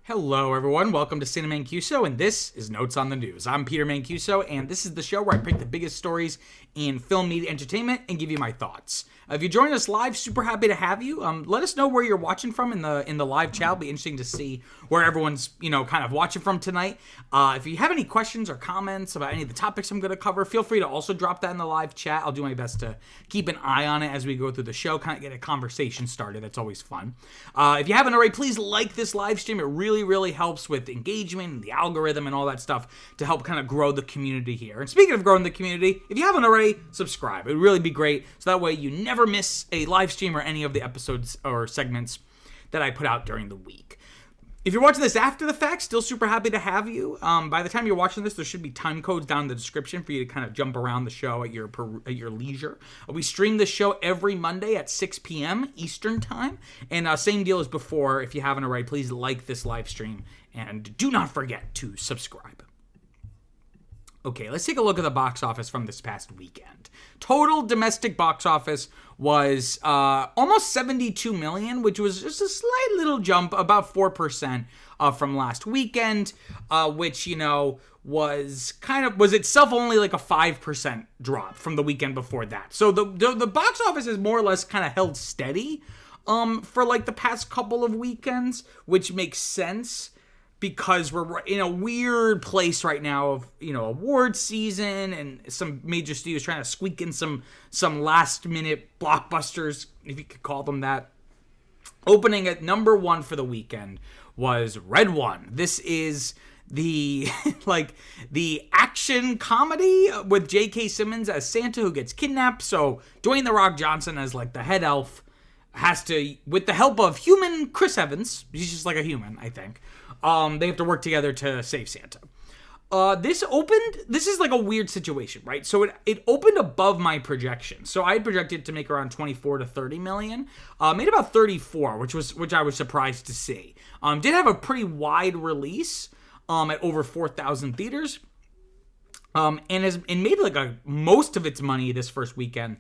Hello, everyone. Welcome to Cinema Mancuso, and this is Notes on the News. I'm Peter Mancuso, and this is the show where I pick the biggest stories in film, media, entertainment, and give you my thoughts. If you join us live, super happy to have you. Let us know where you're watching from in the live chat. It'll be interesting to see where everyone's kind of watching from tonight. If you have any questions or comments about any of the topics I'm going to cover, feel free to also drop that in the live chat. I'll do my best to keep an eye on it as we go through the show, kind of get a conversation started. That's always fun. If you haven't already, please like this live stream. It really helps with engagement and the algorithm and all that stuff to help kind of grow the community here. And speaking of growing the community, if you haven't already, subscribe. It would really be great, so that way you never miss a live stream or any of the episodes or segments that I put out during the week. If you're watching this after the fact, still super happy to have you. By the time you're watching this, there should be time codes down in the description for you to kind of jump around the show at your leisure. We stream the show every Monday at 6 p.m. Eastern Time. And same deal as before. If you haven't already, please like this live stream. And do not forget to subscribe. Okay, let's take a look at the box office from this past weekend. Total domestic box office was almost 72 million, which was just a slight little jump, about 4% from last weekend, which, was itself only like a 5% drop from the weekend before that. So the box office is more or less kind of held steady for like the past couple of weekends, which makes sense. Because we're in a weird place right now of, award season and some major studios trying to squeak in some last minute blockbusters, if you could call them that. Opening at number 1 for the weekend was Red One. This is the the action comedy with J.K. Simmons as Santa who gets kidnapped. So Dwayne "The Rock" Johnson as the head elf has to, with the help of human Chris Evans, he's just like a human, I think. They have to work together to save Santa. This is like a weird situation, right? So it opened above my projection. So I had projected to make around 24 to 30 million. Made about 34, which I was surprised to see. Did have a pretty wide release at over 4,000 theaters. And made most of its money this first weekend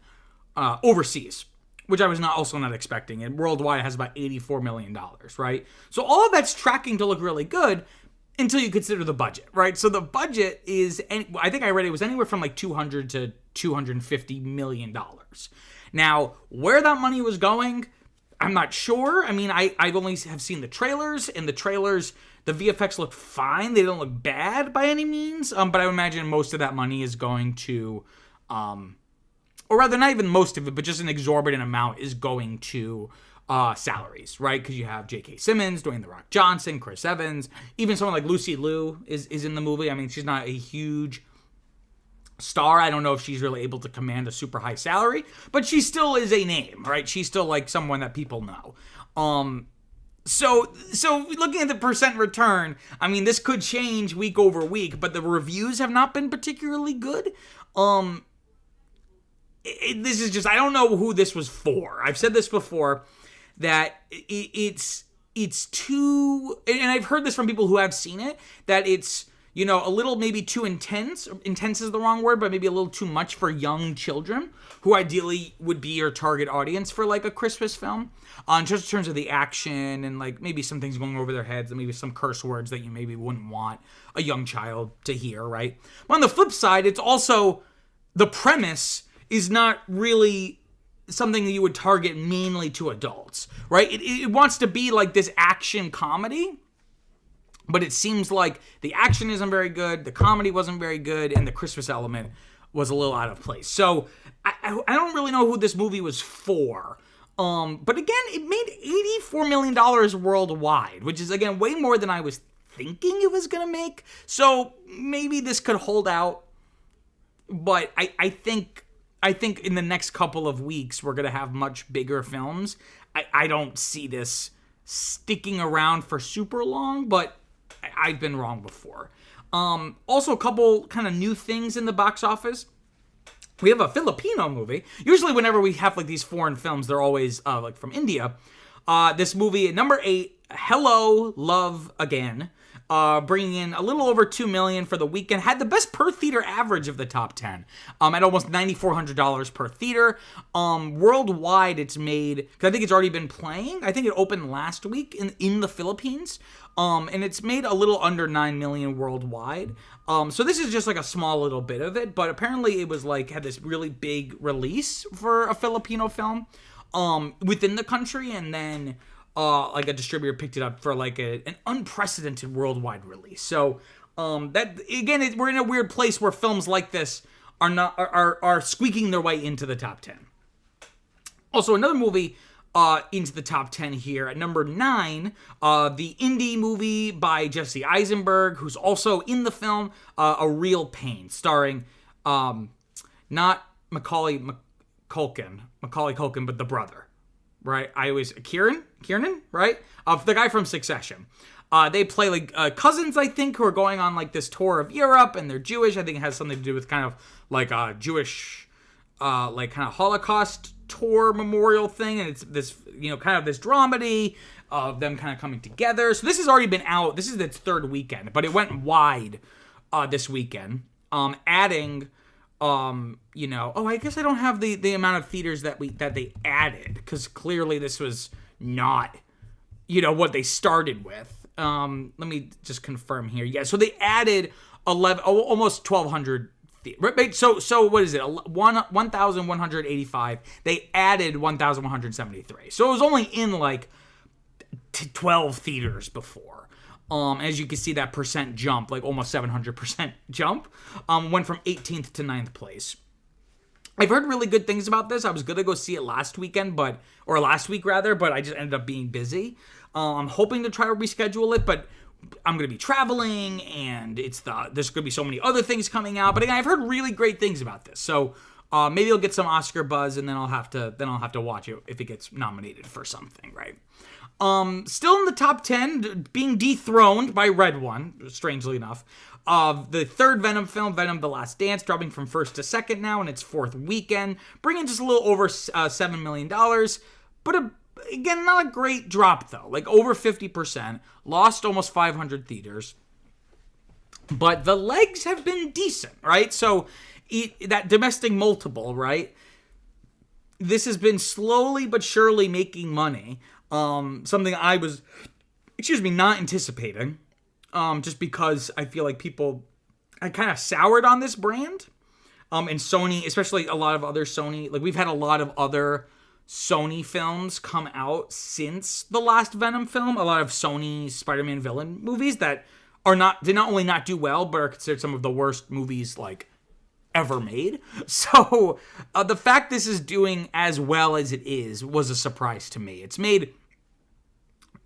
overseas, which I was also not expecting. And worldwide it has about $84 million, right? So all of that's tracking to look really good until you consider the budget, right? So the budget is, I think I read it was anywhere from like $200 to $250 million. Now, where that money was going, I'm not sure. I mean, I've only have seen the trailers, and the trailers, the VFX look fine. They don't look bad by any means, but I would imagine most of that money is going to... or rather, not even most of it, but just an exorbitant amount is going to salaries, right? Because you have J.K. Simmons, Dwayne "The Rock" Johnson, Chris Evans, even someone like Lucy Liu is in the movie. I mean, she's not a huge star. I don't know if she's really able to command a super high salary, but she still is a name, right? She's still like someone that people know. So looking at the percent return, I mean, this could change week over week, but the reviews have not been particularly good. This is just, I don't know who this was for. I've said this before, that it's too, and I've heard this from people who have seen it, that it's, a little maybe too intense. Intense is the wrong word, but maybe a little too much for young children, who ideally would be your target audience for like a Christmas film. Just in terms of the action and like maybe some things going over their heads and maybe some curse words that you maybe wouldn't want a young child to hear, right? But on the flip side, it's also, the premise is not really something that you would target mainly to adults, right? It wants to be like this action comedy, but it seems like the action isn't very good, the comedy wasn't very good, and the Christmas element was a little out of place. So I don't really know who this movie was for. But again, it made $84 million worldwide, which is, again, way more than I was thinking it was going to make. So maybe this could hold out. But I think in the next couple of weeks, we're going to have much bigger films. I don't see this sticking around for super long, but I've been wrong before. Also, a couple kind of new things in the box office. We have a Filipino movie. Usually whenever we have like these foreign films, they're always like from India. This movie, number 8, Hello, Love Again. bringing in a little over $2 million for the weekend. Had the best per theater average of the top 10, at almost $9,400 per theater. Worldwide, it's made, because I think it's already been playing. I think it opened last week in the Philippines, and it's made a little under $9 million worldwide. So this is just like a small little bit of it, but apparently it was like had this really big release for a Filipino film within the country, and then like a distributor picked it up for like an unprecedented worldwide release. So that again, we're in a weird place where films like this are squeaking their way into the top 10. Also, another movie into the top 10 here at number 9, the indie movie by Jesse Eisenberg, who's also in the film A Real Pain, starring not Macaulay Culkin, but the brother, right? Kieran, right? The guy from Succession. They play like cousins, I think, who are going on like this tour of Europe, and they're Jewish. I think it has something to do with kind of like Jewish, like kind of Holocaust tour memorial thing, and it's this, you know, kind of this dramedy of them kind of coming together. So this has already been out. This is its third weekend, but it went wide this weekend, adding, you know, I guess I don't have the amount of theaters that they added, because clearly this was not, you know, what they started with. Let me just confirm here. Yeah, so they added almost 1,200. Right, so what is it? 1,185. They added 1,173. So it was only in like 12 theaters before. As you can see, that percent jump, like almost 700% jump, went from 18th to 9th place. I've heard really good things about this. I was going to go see it last week, but I just ended up being busy. I'm hoping to try to reschedule it, but I'm going to be traveling, and there's going to be so many other things coming out. But again, I've heard really great things about this. So maybe I'll get some Oscar buzz, and then I'll have to watch it if it gets nominated for something, right? Still in the top 10, being dethroned by Red One, strangely enough. The third Venom film, Venom: The Last Dance, dropping from first to second now in its fourth weekend, bringing just a little over $7 million. But again, not a great drop, though. Like, over 50%. Lost almost 500 theaters. But the legs have been decent, right? So, that domestic multiple, right? This has been slowly but surely making money. Something I was, not anticipating. Just because I feel like I kind of soured on this brand. And Sony, especially a lot of other Sony, like, we've had a lot of other Sony films come out since the last Venom film. A lot of Sony Spider-Man villain movies that did not only not do well, but are considered some of the worst movies like ever made. So the fact this is doing as well as it is was a surprise to me. It's made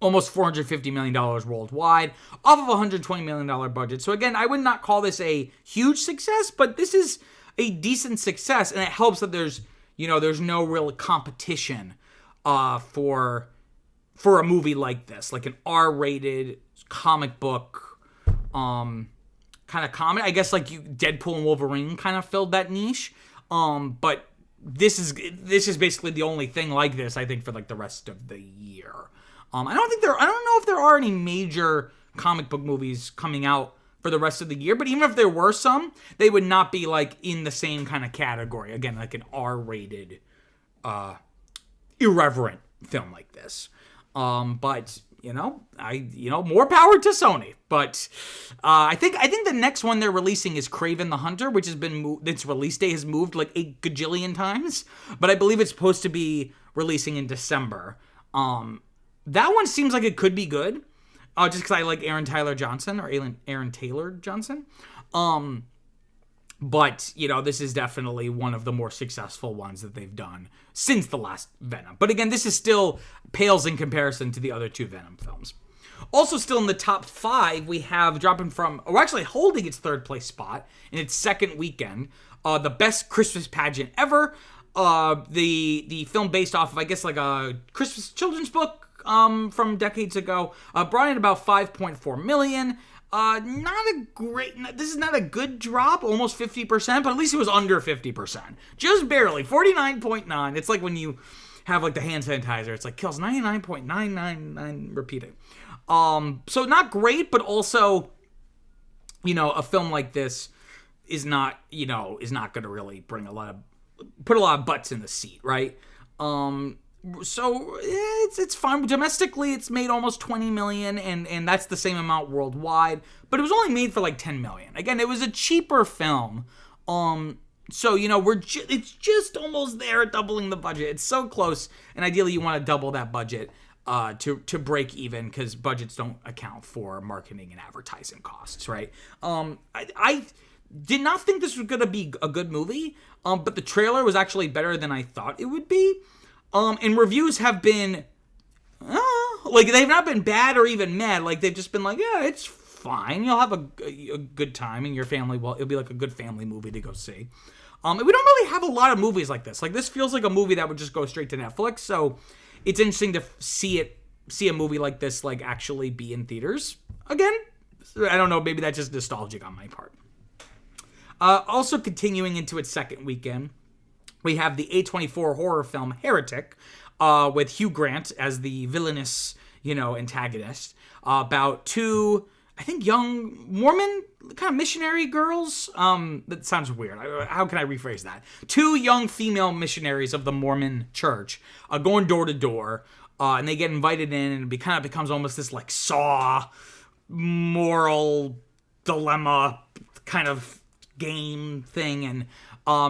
almost $450 million worldwide off of a $120 million budget. So again, I would not call this a huge success, but this is a decent success, and it helps that there's no real competition for a movie like this, like an R-rated comic book kind of comedy. I guess like Deadpool and Wolverine kind of filled that niche, but this is basically the only thing like this, I think, for like the rest of the year. I don't know if there are any major comic book movies coming out for the rest of the year, but even if there were some, they would not be like in the same kind of category. Again, like an R-rated, irreverent film like this. But more power to Sony. But I think the next one they're releasing is Kraven the Hunter, which has been its release date has moved like a gajillion times, but I believe it's supposed to be releasing in December. That one seems like it could be good. Just because I like Aaron Taylor Johnson. But, this is definitely one of the more successful ones that they've done since the last Venom. But again, this is still pales in comparison to the other two Venom films. Also still in the top 5, we have holding its third place spot in its second weekend, The Best Christmas Pageant Ever. The film based off of, I guess, like a Christmas children's book from decades ago, brought in about $5.4 million. This is not a good drop, almost 50%, but at least it was under 50%. Just barely, 49.9. It's like when you have like the hand sanitizer, it's like kills 99.999 repeating. So not great, but also, a film like this is not going to really put a lot of butts in the seat, right? So it's fine. Domestically, it's made almost 20 million, and that's the same amount worldwide. But it was only made for like 10 million. Again, it was a cheaper film. So it's just almost there at doubling the budget. It's so close, and ideally you want to double that budget to break even, because budgets don't account for marketing and advertising costs, right? I did not think this was going to be a good movie, but the trailer was actually better than I thought it would be. And reviews have been, they've not been bad or even mad. Like, they've just been like, yeah, it's fine. You'll have a good time, and your family it'll be like a good family movie to go see. And we don't really have a lot of movies like this. Like, this feels like a movie that would just go straight to Netflix. So it's interesting to see a movie like this, like, actually be in theaters again. I don't know. Maybe that's just nostalgic on my part. Also continuing into its second weekend, we have the A24 horror film Heretic, with Hugh Grant as the villainous, antagonist, about two, I think, young Mormon kind of missionary girls. That sounds weird. How can I rephrase that? Two young female missionaries of the Mormon church going door to door, and they get invited in, and it kind of becomes almost this like Saw moral dilemma kind of game thing, and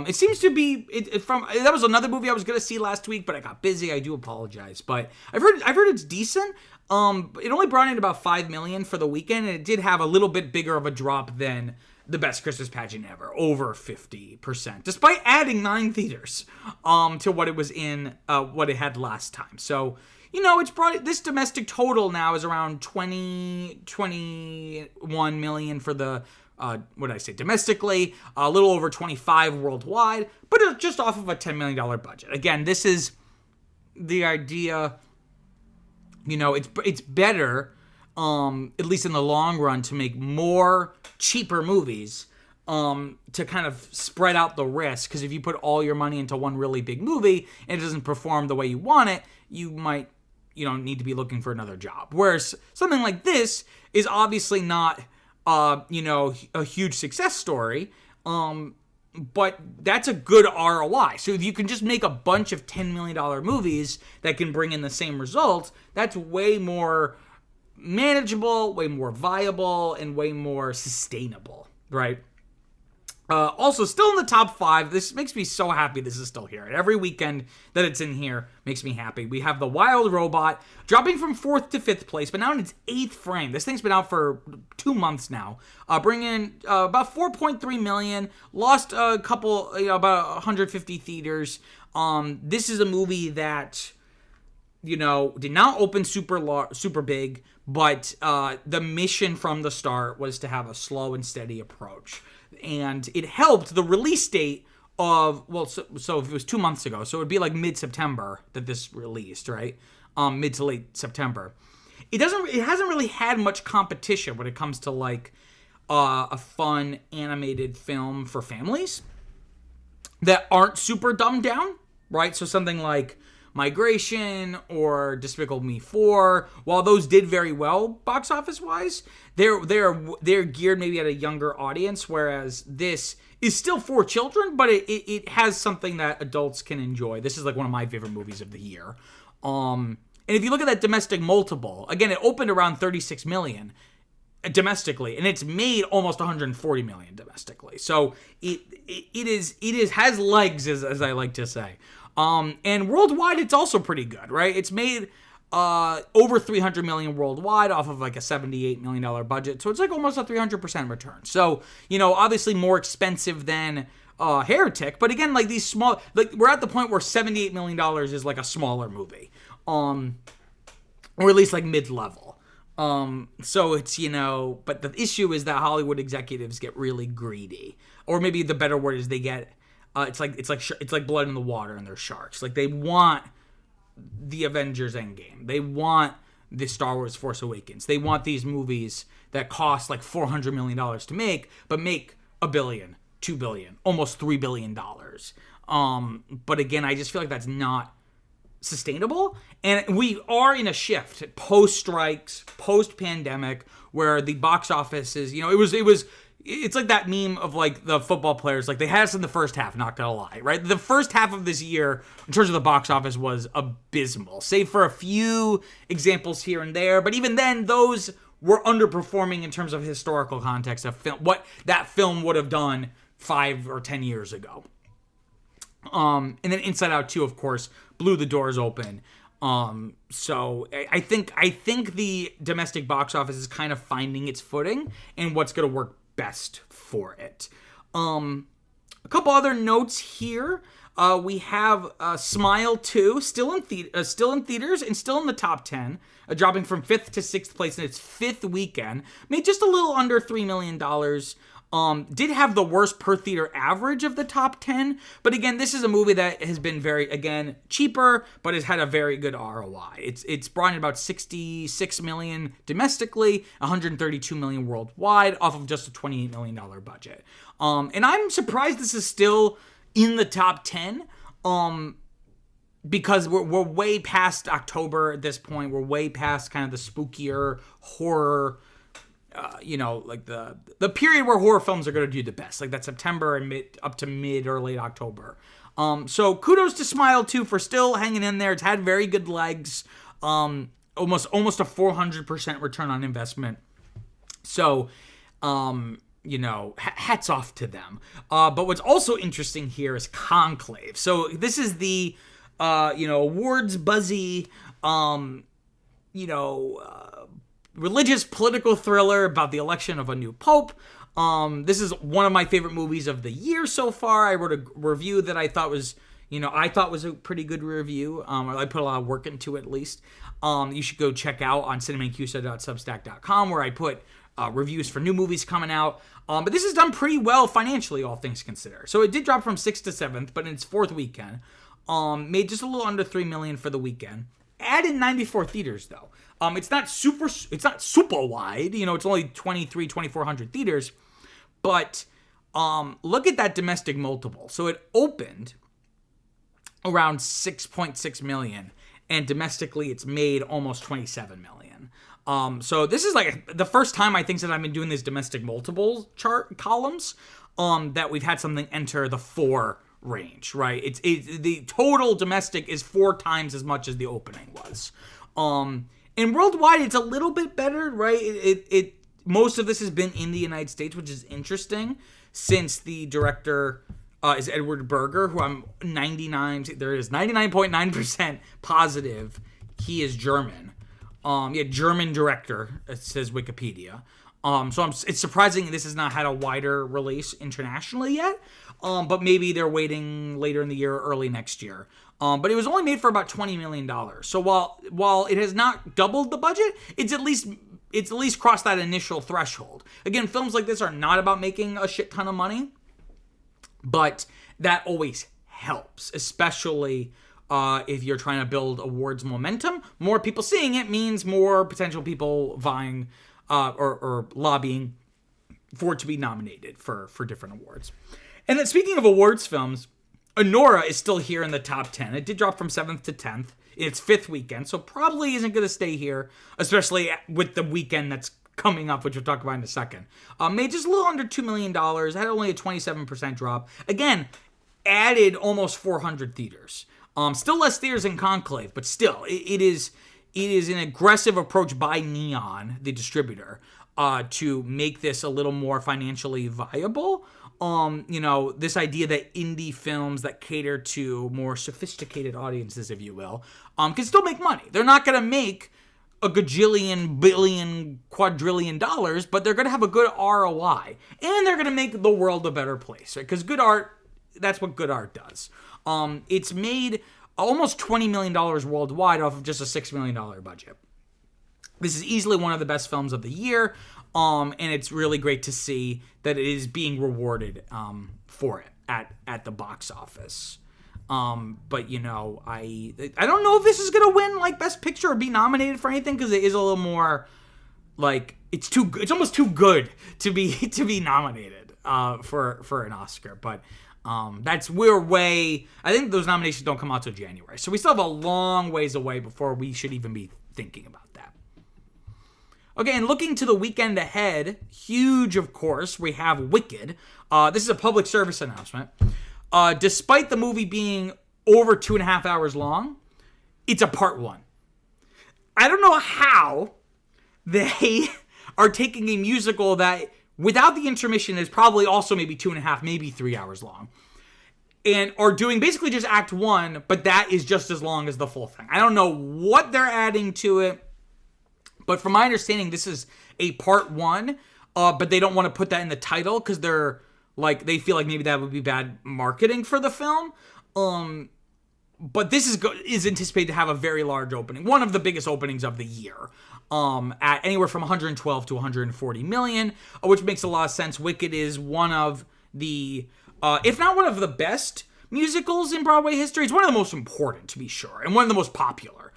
it seems to be that was another movie I was gonna see last week, but I got busy. I do apologize, but I've heard it's decent. It only brought in about 5 million for the weekend, and it did have a little bit bigger of a drop than The Best Christmas Pageant Ever, over 50%, despite adding 9 theaters to what it was in, what it had last time. So, it's brought, this domestic total now is around 21 million for the, what did I say, domestically, a little over 25 worldwide, but it's just off of a $10 million budget. Again, this is the idea, it's better, at least in the long run, to make more cheaper movies, to kind of spread out the risk, because if you put all your money into one really big movie and it doesn't perform the way you want it, you might, need to be looking for another job. Whereas something like this is obviously not, a huge success story, but that's a good ROI. So if you can just make a bunch of $10 million movies that can bring in the same results, that's way more manageable, way more viable, and way more sustainable, right? Also, still in the top 5. This makes me so happy this is still here. Every weekend that it's in here makes me happy. We have The Wild Robot dropping from 4th to 5th place, but now in its 8th frame. This thing's been out for 2 months now. Bringing in about 4.3 million. Lost a couple, about 150 theaters. This is a movie that, did not open super big, but the mission from the start was to have a slow and steady approach. And it helped the release date of, so if it was 2 months ago, so it would be like mid-September that this released, right? Mid to late September. It hasn't really had much competition when it comes to like a fun animated film for families that aren't super dumbed down, right? So something like Migration or Despicable Me 4, while those did very well box office wise, they're geared maybe at a younger audience, whereas this is still for children, but it has something that adults can enjoy. This is like one of my favorite movies of the year. And if you look at that domestic multiple, again, it opened around 36 million domestically, and it's made almost 140 million domestically. So it has legs, as I like to say. And worldwide, it's also pretty good, right? It's made over 300 million worldwide off of like a $78 million budget. So it's like almost a 300% return. So, obviously more expensive than Heretic. But again, like these small, like we're at the point where $78 million is like a smaller movie. Or at least like mid-level. So it's, but the issue is that Hollywood executives get really greedy. Or maybe the better word is they get, it's like blood in the water and they're sharks. Like they want the Avengers Endgame. They want the Star Wars Force Awakens. They want these movies that cost like $400 million to make, but make $1 billion, $2 billion, almost $3 billion. But again, I just feel like that's not sustainable. And we are in a shift post strikes, post pandemic, where the box office is, it's like that meme of like the football players, like they had us in the first half, not gonna lie, right? The first half of this year in terms of the box office was abysmal, save for a few examples here and there. But even then, those were underperforming in terms of historical context of what that film would have done 5 or 10 years ago. And then Inside Out 2, of course, blew the doors open. So I think the domestic box office is kind of finding its footing and what's going to work best for it. A couple other notes here. We have Smile 2 still in theaters and still in the top 10, dropping from 5th to 6th place in its 5th weekend. Made just a little under $3 million. Did have the worst per theater average of the top 10, but again, this is a movie that has been very, again, cheaper, but has had a very good ROI. It's brought in about $66 million domestically, $132 million worldwide, off of just a $28 million budget. And I'm surprised this is still in the top 10, because we're way past October at this point. We're way past kind of the spookier horror, like the period where horror films are going to do the best, like that September and up to mid or late October. So kudos to Smile 2 for still hanging in there. It's had very good legs, almost a 400% return on investment. So, hats off to them. But what's also interesting here is Conclave. So this is the, awards buzzy, religious political thriller about the election of a new pope. This is one of my favorite movies of the year so far. I wrote a review that I thought was a pretty good review. I put a lot of work into it, at least. You should go check out on cinemaincuso.substack.com, where I put reviews for new movies coming out. But this has done pretty well financially, all things considered. So it did drop from 6th to 7th, but in its 4th weekend, made just a little under $3 million for the weekend. Added 94 theaters, though. It's not super wide, it's only 2,400 theaters, but look at that domestic multiple. So it opened around 6.6 million, and domestically it's made almost 27 million. So this is like the first time I think that I've been doing these domestic multiples chart columns, that we've had something enter the 4 range, right? It's the total domestic is 4 times as much as the opening was. And worldwide, it's a little bit better, right? It most of this has been in the United States, which is interesting, since the director is Edward Berger, who I'm 99.9% positive he is German. German director, it says Wikipedia. So it's surprising this has not had a wider release internationally yet. But maybe they're waiting later in the year or early next year. But it was only made for about $20 million. So while it has not doubled the budget, it's at least crossed that initial threshold. Again, films like this are not about making a shit ton of money, but that always helps, especially if you're trying to build awards momentum. More people seeing it means more potential people vying or lobbying for it to be nominated for different awards. And then speaking of awards films, Anora is still here in the top 10. It did drop from 7th to 10th in its 5th weekend, so probably isn't going to stay here, especially with the weekend that's coming up, which we'll talk about in a second. Made just a little under $2 million, had only a 27% drop. Again, added almost 400 theaters. Still less theaters in Conclave, but still, it is an aggressive approach by Neon, the distributor, to make this a little more financially viable. This idea that indie films that cater to more sophisticated audiences, if you will, can still make money. They're not going to make a gajillion, billion, quadrillion dollars, but they're going to have a good ROI, and they're going to make the world a better place, right? Because good art, that's what good art does. It's made almost $20 million worldwide off of just a $6 million budget. This is easily one of the best films of the year, and it's really great to see that it is being rewarded for it at the box office. But I don't know if this is gonna win like Best Picture or be nominated for anything, because it is a little more like it's almost too good to be nominated for an Oscar. But I think those nominations don't come out till January. So we still have a long ways away before we should even be thinking about that. Okay, and looking to the weekend ahead, huge, of course, we have Wicked. This is a public service announcement. Despite the movie being over 2.5 hours long, it's a part 1. I don't know how they are taking a musical that, without the intermission, is probably also maybe 2.5, maybe 3 hours long, and are doing basically just act 1, but that is just as long as the full thing. I don't know what they're adding to it, but from my understanding, this is a part 1, but they don't want to put that in the title because they feel like maybe that would be bad marketing for the film. But this is anticipated to have a very large opening, one of the biggest openings of the year, at anywhere from 112 to 140 million, which makes a lot of sense. Wicked is one of the, if not one of the best musicals in Broadway history, it's one of the most important, to be sure, and one of the most popular.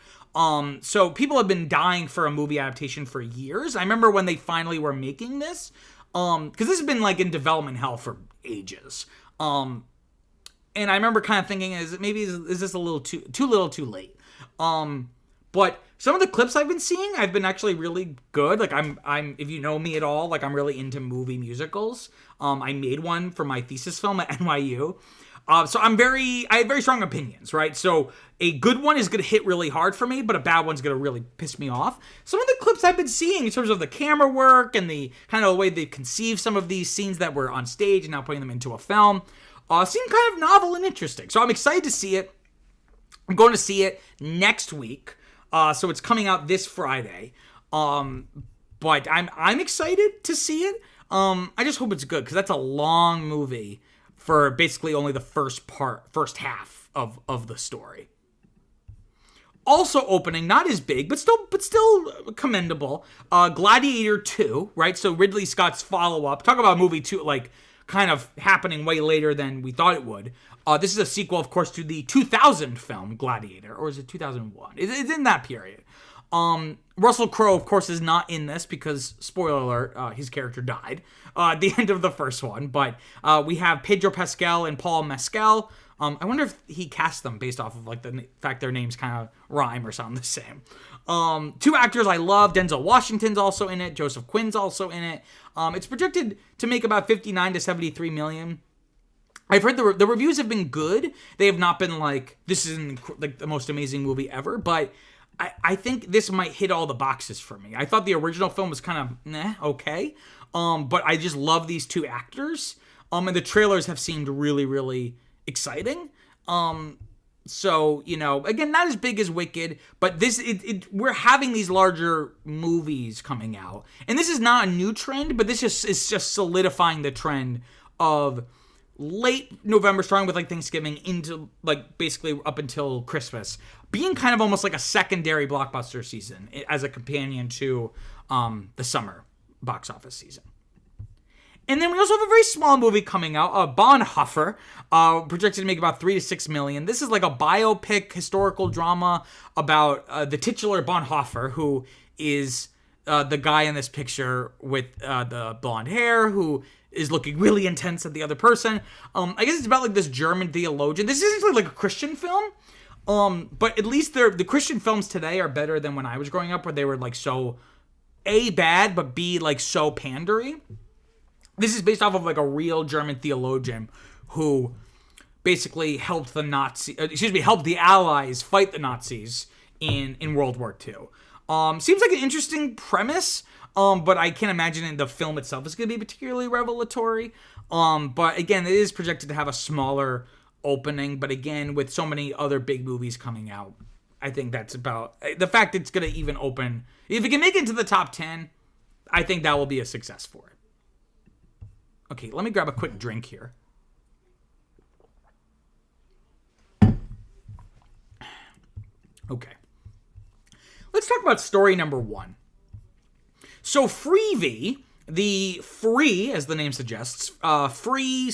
So people have been dying for a movie adaptation for years. I remember when they finally were making this, because this has been like in development hell for ages. And I remember kind of thinking, is this a little too little too late? But some of the clips I've been seeing, I've been actually really good. Like I'm if you know me at all, like I'm really into movie musicals. I made one for my thesis film at NYU. So I have very strong opinions, right? So a good one is going to hit really hard for me, but a bad one's going to really piss me off. Some of the clips I've been seeing in terms of the camera work and the kind of the way they've conceived some of these scenes that were on stage and now putting them into a film, seem kind of novel and interesting. So I'm excited to see it. I'm going to see it next week. So it's coming out this Friday. But I'm excited to see it. I just hope it's good because that's a long movie for basically only the first half of the story. Also opening, not as big, but still commendable. Gladiator 2, right? So Ridley Scott's follow-up. Talk about a movie 2, like kind of happening way later than we thought it would. This is a sequel, of course, to the 2000 film Gladiator, or is it 2001? It's in that period. Russell Crowe, of course, is not in this because, spoiler alert, his character died at the end of the first one. But we have Pedro Pascal and Paul Mescal. I wonder if he cast them based off of like the fact their names kind of rhyme or sound the same. 2 actors I love. Denzel Washington's also in it. Joseph Quinn's also in it. It's projected to make about 59 to 73 million. I've heard the reviews have been good. They have not been like, this is like the most amazing movie ever, but I think this might hit all the boxes for me. I thought the original film was kind of okay, but I just love these 2 actors, and the trailers have seemed really, really exciting. So, you know, again, not as big as Wicked, but we're having these larger movies coming out, and this is not a new trend, but this is just solidifying the trend of late November, starting with like Thanksgiving into like basically up until Christmas, being kind of almost like a secondary blockbuster season as a companion to the summer box office season. And then we also have a very small movie coming out, Bonhoeffer, projected to make about 3 to 6 million. This is like a biopic historical drama about the titular Bonhoeffer, who is the guy in this picture with the blonde hair, who is looking really intense at the other person. I guess it's about like this German theologian. This is essentially like a Christian film, but at least the Christian films today are better than when I was growing up, where they were like so A, bad, but B, like so pandery. This is based off of like a real German theologian who basically helped the Allies fight the Nazis in World War II. Seems like an interesting premise, but I can't imagine the film itself is going to be particularly revelatory. But again, it is projected to have a smaller opening. But again, with so many other big movies coming out, I think that's about the fact it's going to even open. If it can make it into the top 10, I think that will be a success for it. Okay, let me grab a quick drink here. Okay. Let's talk about story number 1. So Freevee, the free, as the name suggests, free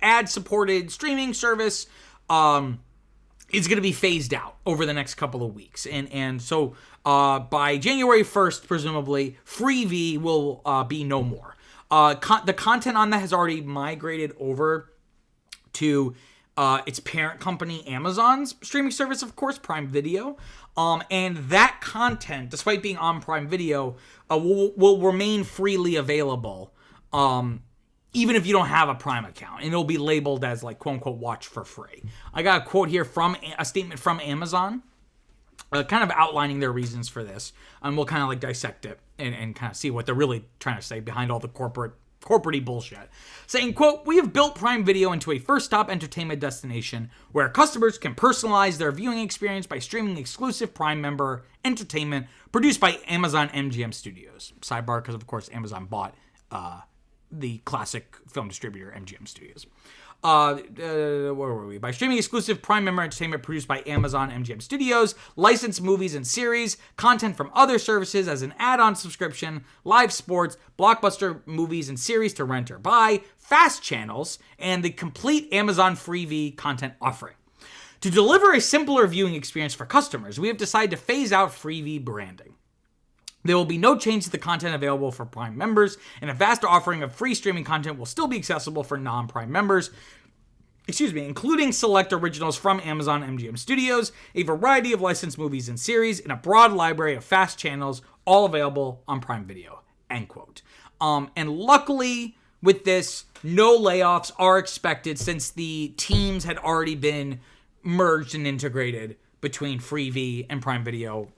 ad-supported streaming service is going to be phased out over the next couple of weeks. And so by January 1st, presumably, Freevee will be no more. The content on that has already migrated over to its parent company, Amazon's streaming service, of course, Prime Video. And that content, despite being on Prime Video, will remain freely available, even if you don't have a Prime account. And it'll be labeled as, like, quote-unquote, watch for free. I got a quote here from a statement from Amazon, kind of outlining their reasons for this. And we'll kind of, like, dissect it and kind of see what they're really trying to say behind all the corporate-y bullshit. Saying, quote, "We have built Prime Video into a first-stop entertainment destination where customers can personalize their viewing experience by streaming exclusive Prime member entertainment produced by Amazon MGM Studios." Sidebar, because, of course, Amazon bought the classic film distributor MGM Studios. Where were we? By streaming exclusive Prime member entertainment produced by Amazon MGM Studios, licensed movies and series, content from other services as an add-on subscription, live sports, blockbuster movies and series to rent or buy, fast channels, and the complete Amazon Freevee content offering. To deliver a simpler viewing experience for customers, we have decided to phase out Freevee branding. There will be no change to the content available for Prime members, and a vast offering of free streaming content will still be accessible for non-Prime members, including select originals from Amazon MGM Studios, a variety of licensed movies and series, and a broad library of fast channels, all available on Prime Video, end quote. And luckily, with this, no layoffs are expected since the teams had already been merged and integrated between Freevee and Prime Video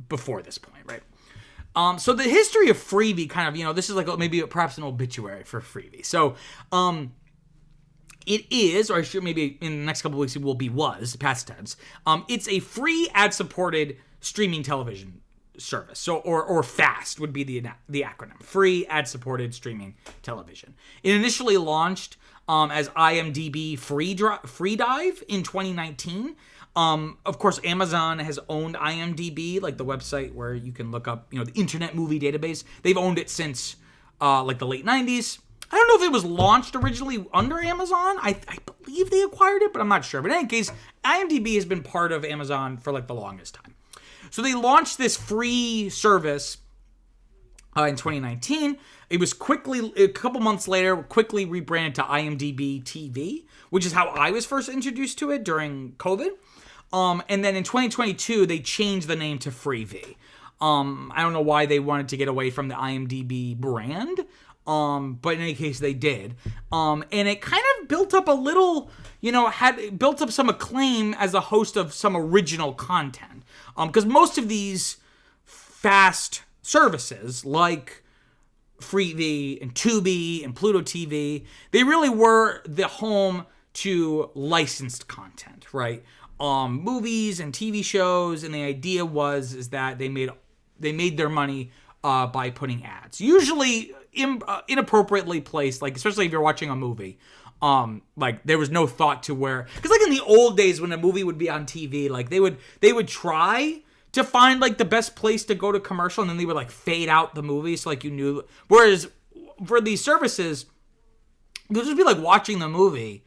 before this point, right? So the history of Freevee kind of, this is like maybe perhaps an obituary for Freevee. So it is, or maybe in the next couple of weeks it will be, past tense. It's a free ad-supported streaming television service. So, or FAST would be the acronym. Free ad-supported streaming television. It initially launched as IMDb Free Dive in 2019. Of course, Amazon has owned IMDb, like the website where you can look up, the Internet Movie Database. They've owned it since, like the late 90s. I don't know if it was launched originally under Amazon. I believe they acquired it, but I'm not sure. But in any case, IMDb has been part of Amazon for like the longest time. So they launched this free service in 2019. It was a couple months later, quickly rebranded to IMDb TV, which is how I was first introduced to it during COVID. And then in 2022, they changed the name to Freevee. I don't know why they wanted to get away from the IMDb brand, but in any case, they did. And it kind of built up a little, had built up some acclaim as a host of some original content. Because most of these fast services, like Freevee and Tubi and Pluto TV, they really were the home to licensed content, right? Movies and TV shows, and the idea is that they made their money by putting ads, usually inappropriately placed, like especially if you're watching a movie. Like there was no thought to where, because like in the old days when a movie would be on TV, like they would try to find like the best place to go to commercial, and then they would like fade out the movie so like you knew. Whereas for these services, you'll just be like watching the movie,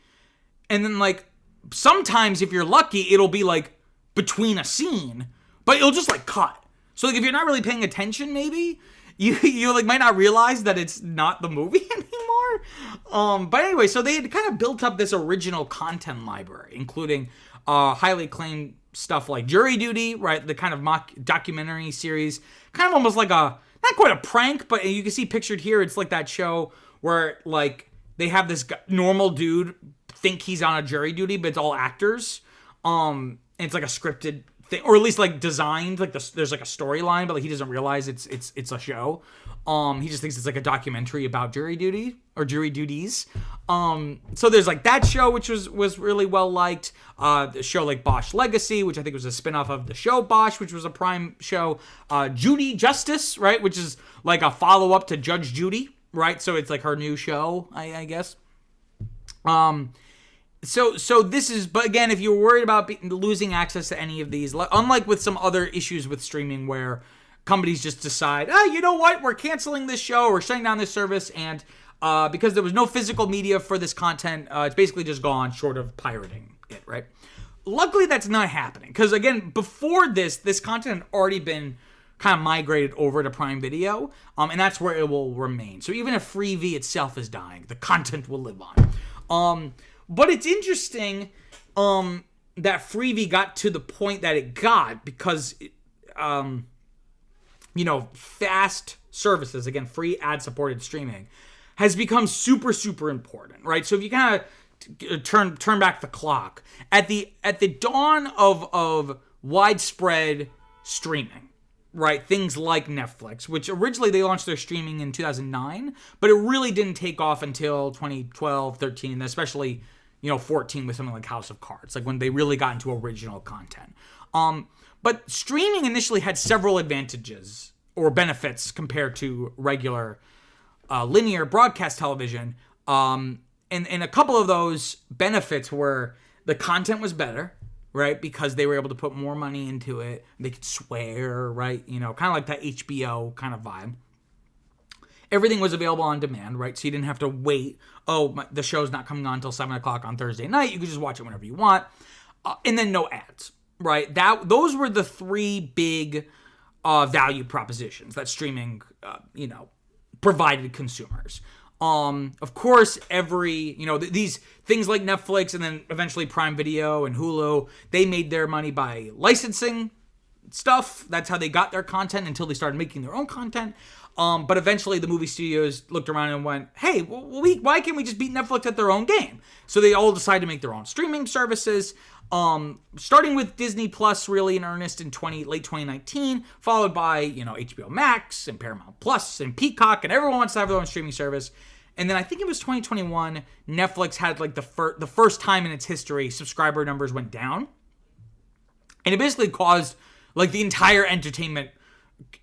and then like sometimes if you're lucky, it'll be like between a scene, but it'll just like cut. So like if you're not really paying attention, maybe you like might not realize that it's not the movie anymore. But anyway, so they had kind of built up this original content library, including highly acclaimed stuff like Jury Duty, right? The kind of mock documentary series, kind of almost like not quite a prank, but you can see pictured here, it's like that show where like they have this normal dude think he's on a jury duty, but it's all actors. And it's like a scripted thing, or at least like designed, like there's like a storyline, but like he doesn't realize it's a show. He just thinks it's like a documentary about jury duty or jury duties. So there's like that show, which was really well liked. The show like Bosch Legacy, which I think was a spinoff of the show Bosch, which was a Prime show. Judy Justice, right, which is like a follow up to Judge Judy, right? So it's like her new show, I guess. So this is, but again, if you're worried about losing access to any of these, unlike with some other issues with streaming where companies just decide, you know what, we're canceling this show, we're shutting down this service, and because there was no physical media for this content, it's basically just gone, short of pirating it, right? Luckily, that's not happening, because again, before this content had already been kind of migrated over to Prime Video, and that's where it will remain. So even if Freevee itself is dying, the content will live on. But it's interesting that Freevee got to the point that it got because, fast services, again, free ad-supported streaming, has become super, super important, right? So if you kind of turn back the clock, at the dawn of widespread streaming, right? Things like Netflix, which originally they launched their streaming in 2009, but it really didn't take off until 2012, 13, and especially 14 with something like House of Cards, like when they really got into original content. But streaming initially had several advantages or benefits compared to regular linear broadcast television. And a couple of those benefits were the content was better, right? Because they were able to put more money into it. They could swear, right? Kind of like that HBO kind of vibe. Everything was available on demand, right? So you didn't have to wait. The show's not coming on until 7 o'clock on Thursday night. You could just watch it whenever you want. And then no ads, right? Those were the three big value propositions that streaming, provided consumers. Of course, these things like Netflix and then eventually Prime Video and Hulu, they made their money by licensing stuff. That's how they got their content until they started making their own content. But eventually the movie studios looked around and went, hey, why can't we just beat Netflix at their own game? So they all decided to make their own streaming services, starting with Disney Plus really in earnest in late 2019, followed by, HBO Max and Paramount Plus and Peacock, and everyone wants to have their own streaming service. And then I think it was 2021, Netflix had like the first time in its history subscriber numbers went down. And it basically caused like the entire entertainment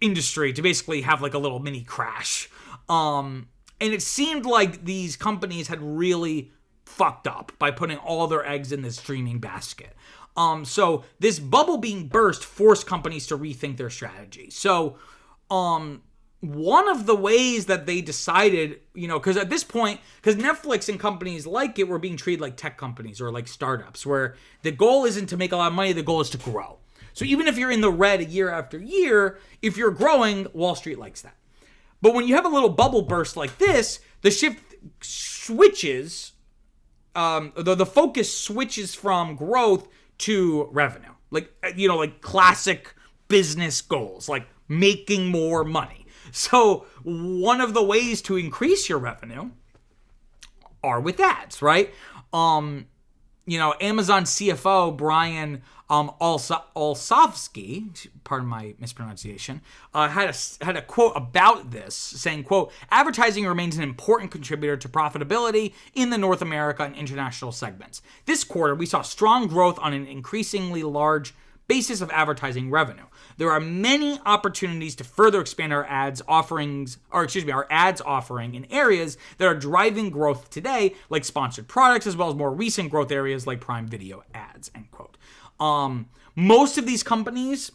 industry to basically have like a little mini crash. And it seemed like these companies had really fucked up by putting all their eggs in this streaming basket. So this bubble being burst forced companies to rethink their strategy. So one of the ways that they decided, because at this point, because Netflix and companies like it were being treated like tech companies or like startups, where the goal isn't to make a lot of money, the goal is to grow. So even if you're in the red year after year, if you're growing, Wall Street likes that. But when you have a little bubble burst like this, the shift switches, the focus switches from growth to revenue. Like classic business goals, like making more money. So one of the ways to increase your revenue are with ads, right? Amazon CFO Brian Olsavsky, pardon my mispronunciation, had a quote about this, saying, quote, advertising remains an important contributor to profitability in the North America and international segments. This quarter, we saw strong growth on an increasingly large basis of advertising revenue. There are many opportunities to further expand our ads offering in areas that are driving growth today, like sponsored products, as well as more recent growth areas like Prime Video ads, end quote. Most of these companies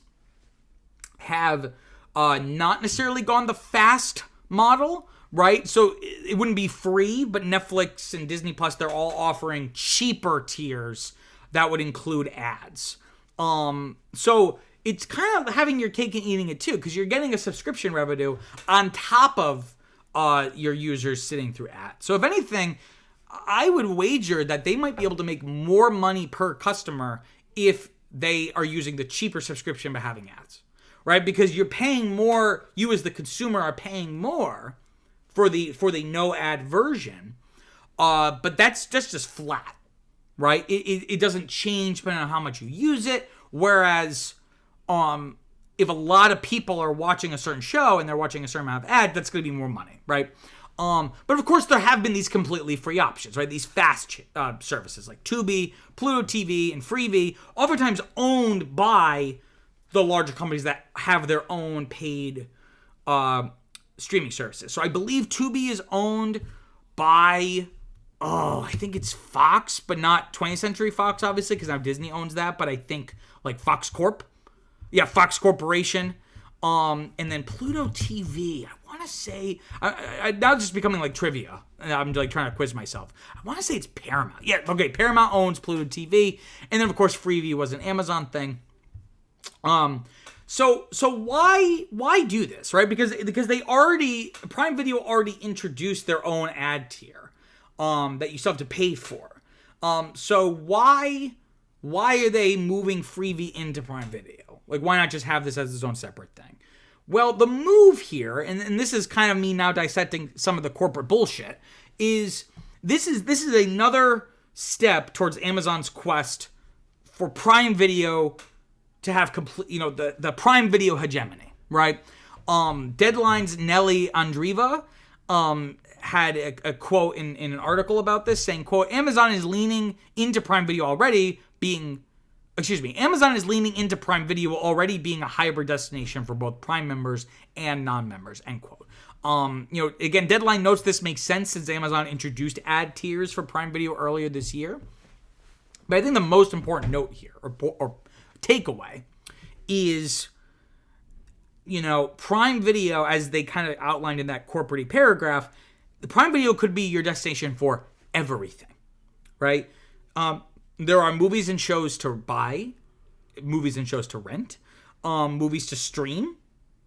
have not necessarily gone the fast model, right? So it wouldn't be free, but Netflix and Disney Plus, they're all offering cheaper tiers that would include ads. So it's kind of having your cake and eating it too, because you're getting a subscription revenue on top of your users sitting through ads. So if anything, I would wager that they might be able to make more money per customer if they are using the cheaper subscription by having ads, right? Because you're paying more, you as the consumer are paying more for the no ad version, but that's just flat, right? It doesn't change depending on how much you use it. Whereas, if a lot of people are watching a certain show and they're watching a certain amount of ads, that's going to be more money, right? But of course, there have been these completely free options, right? These fast services like Tubi, Pluto TV, and Freevee, oftentimes owned by the larger companies that have their own paid streaming services. So I believe Tubi is owned by, I think it's Fox, but not 20th Century Fox, obviously, because now Disney owns that. But I think like Fox Corp. Yeah, Fox Corporation. And then Pluto TV, I want to say, I now it's just becoming like trivia. I'm like trying to quiz myself. I want to say it's Paramount. Yeah, okay, Paramount owns Pluto TV. And then, of course, Freevee was an Amazon thing. So why do this, right? Because Prime Video already introduced their own ad tier that you still have to pay for. So why are they moving Freevee into Prime Video? Like, why not just have this as its own separate thing? Well, the move here, and this is kind of me now dissecting some of the corporate bullshit, is this is another step towards Amazon's quest for Prime Video to have complete, the Prime Video hegemony, right? Deadline's Nelly Andreeva had a quote in an article about this saying, quote, Amazon is leaning into Prime Video already being a hybrid destination for both Prime members and non-members, end quote. Again, Deadline notes this makes sense since Amazon introduced ad tiers for Prime Video earlier this year. But I think the most important note here, or takeaway, is, Prime Video, as they kind of outlined in that corporate paragraph, the Prime Video could be your destination for everything, right? There are movies and shows to buy, movies and shows to rent, movies to stream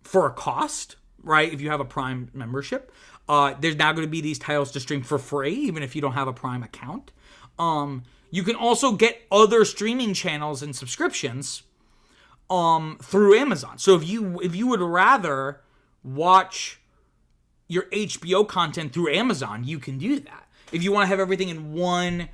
for a cost, right? If you have a Prime membership, there's now going to be these titles to stream for free, even if you don't have a Prime account. You can also get other streaming channels and subscriptions through Amazon. So if you would rather watch your HBO content through Amazon, you can do that. If you want to have everything in one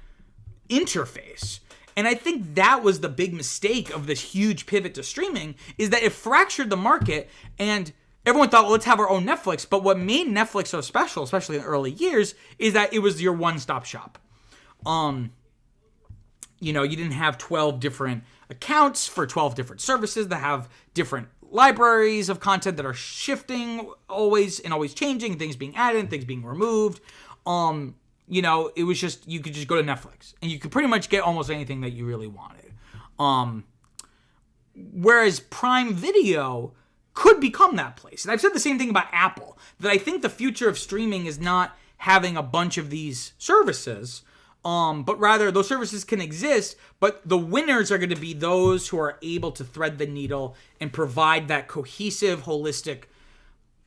interface. And I think that was the big mistake of this huge pivot to streaming, is that it fractured the market, and everyone thought, well, let's have our own Netflix. But what made Netflix so special, especially in the early years, is that it was your one-stop shop. You didn't have 12 different accounts for 12 different services that have different libraries of content that are shifting always changing, things being added, things being removed. It was just, you could just go to Netflix and you could pretty much get almost anything that you really wanted. Whereas Prime Video could become that place. And I've said the same thing about Apple, that I think the future of streaming is not having a bunch of these services, but rather those services can exist, but the winners are going to be those who are able to thread the needle and provide that cohesive, holistic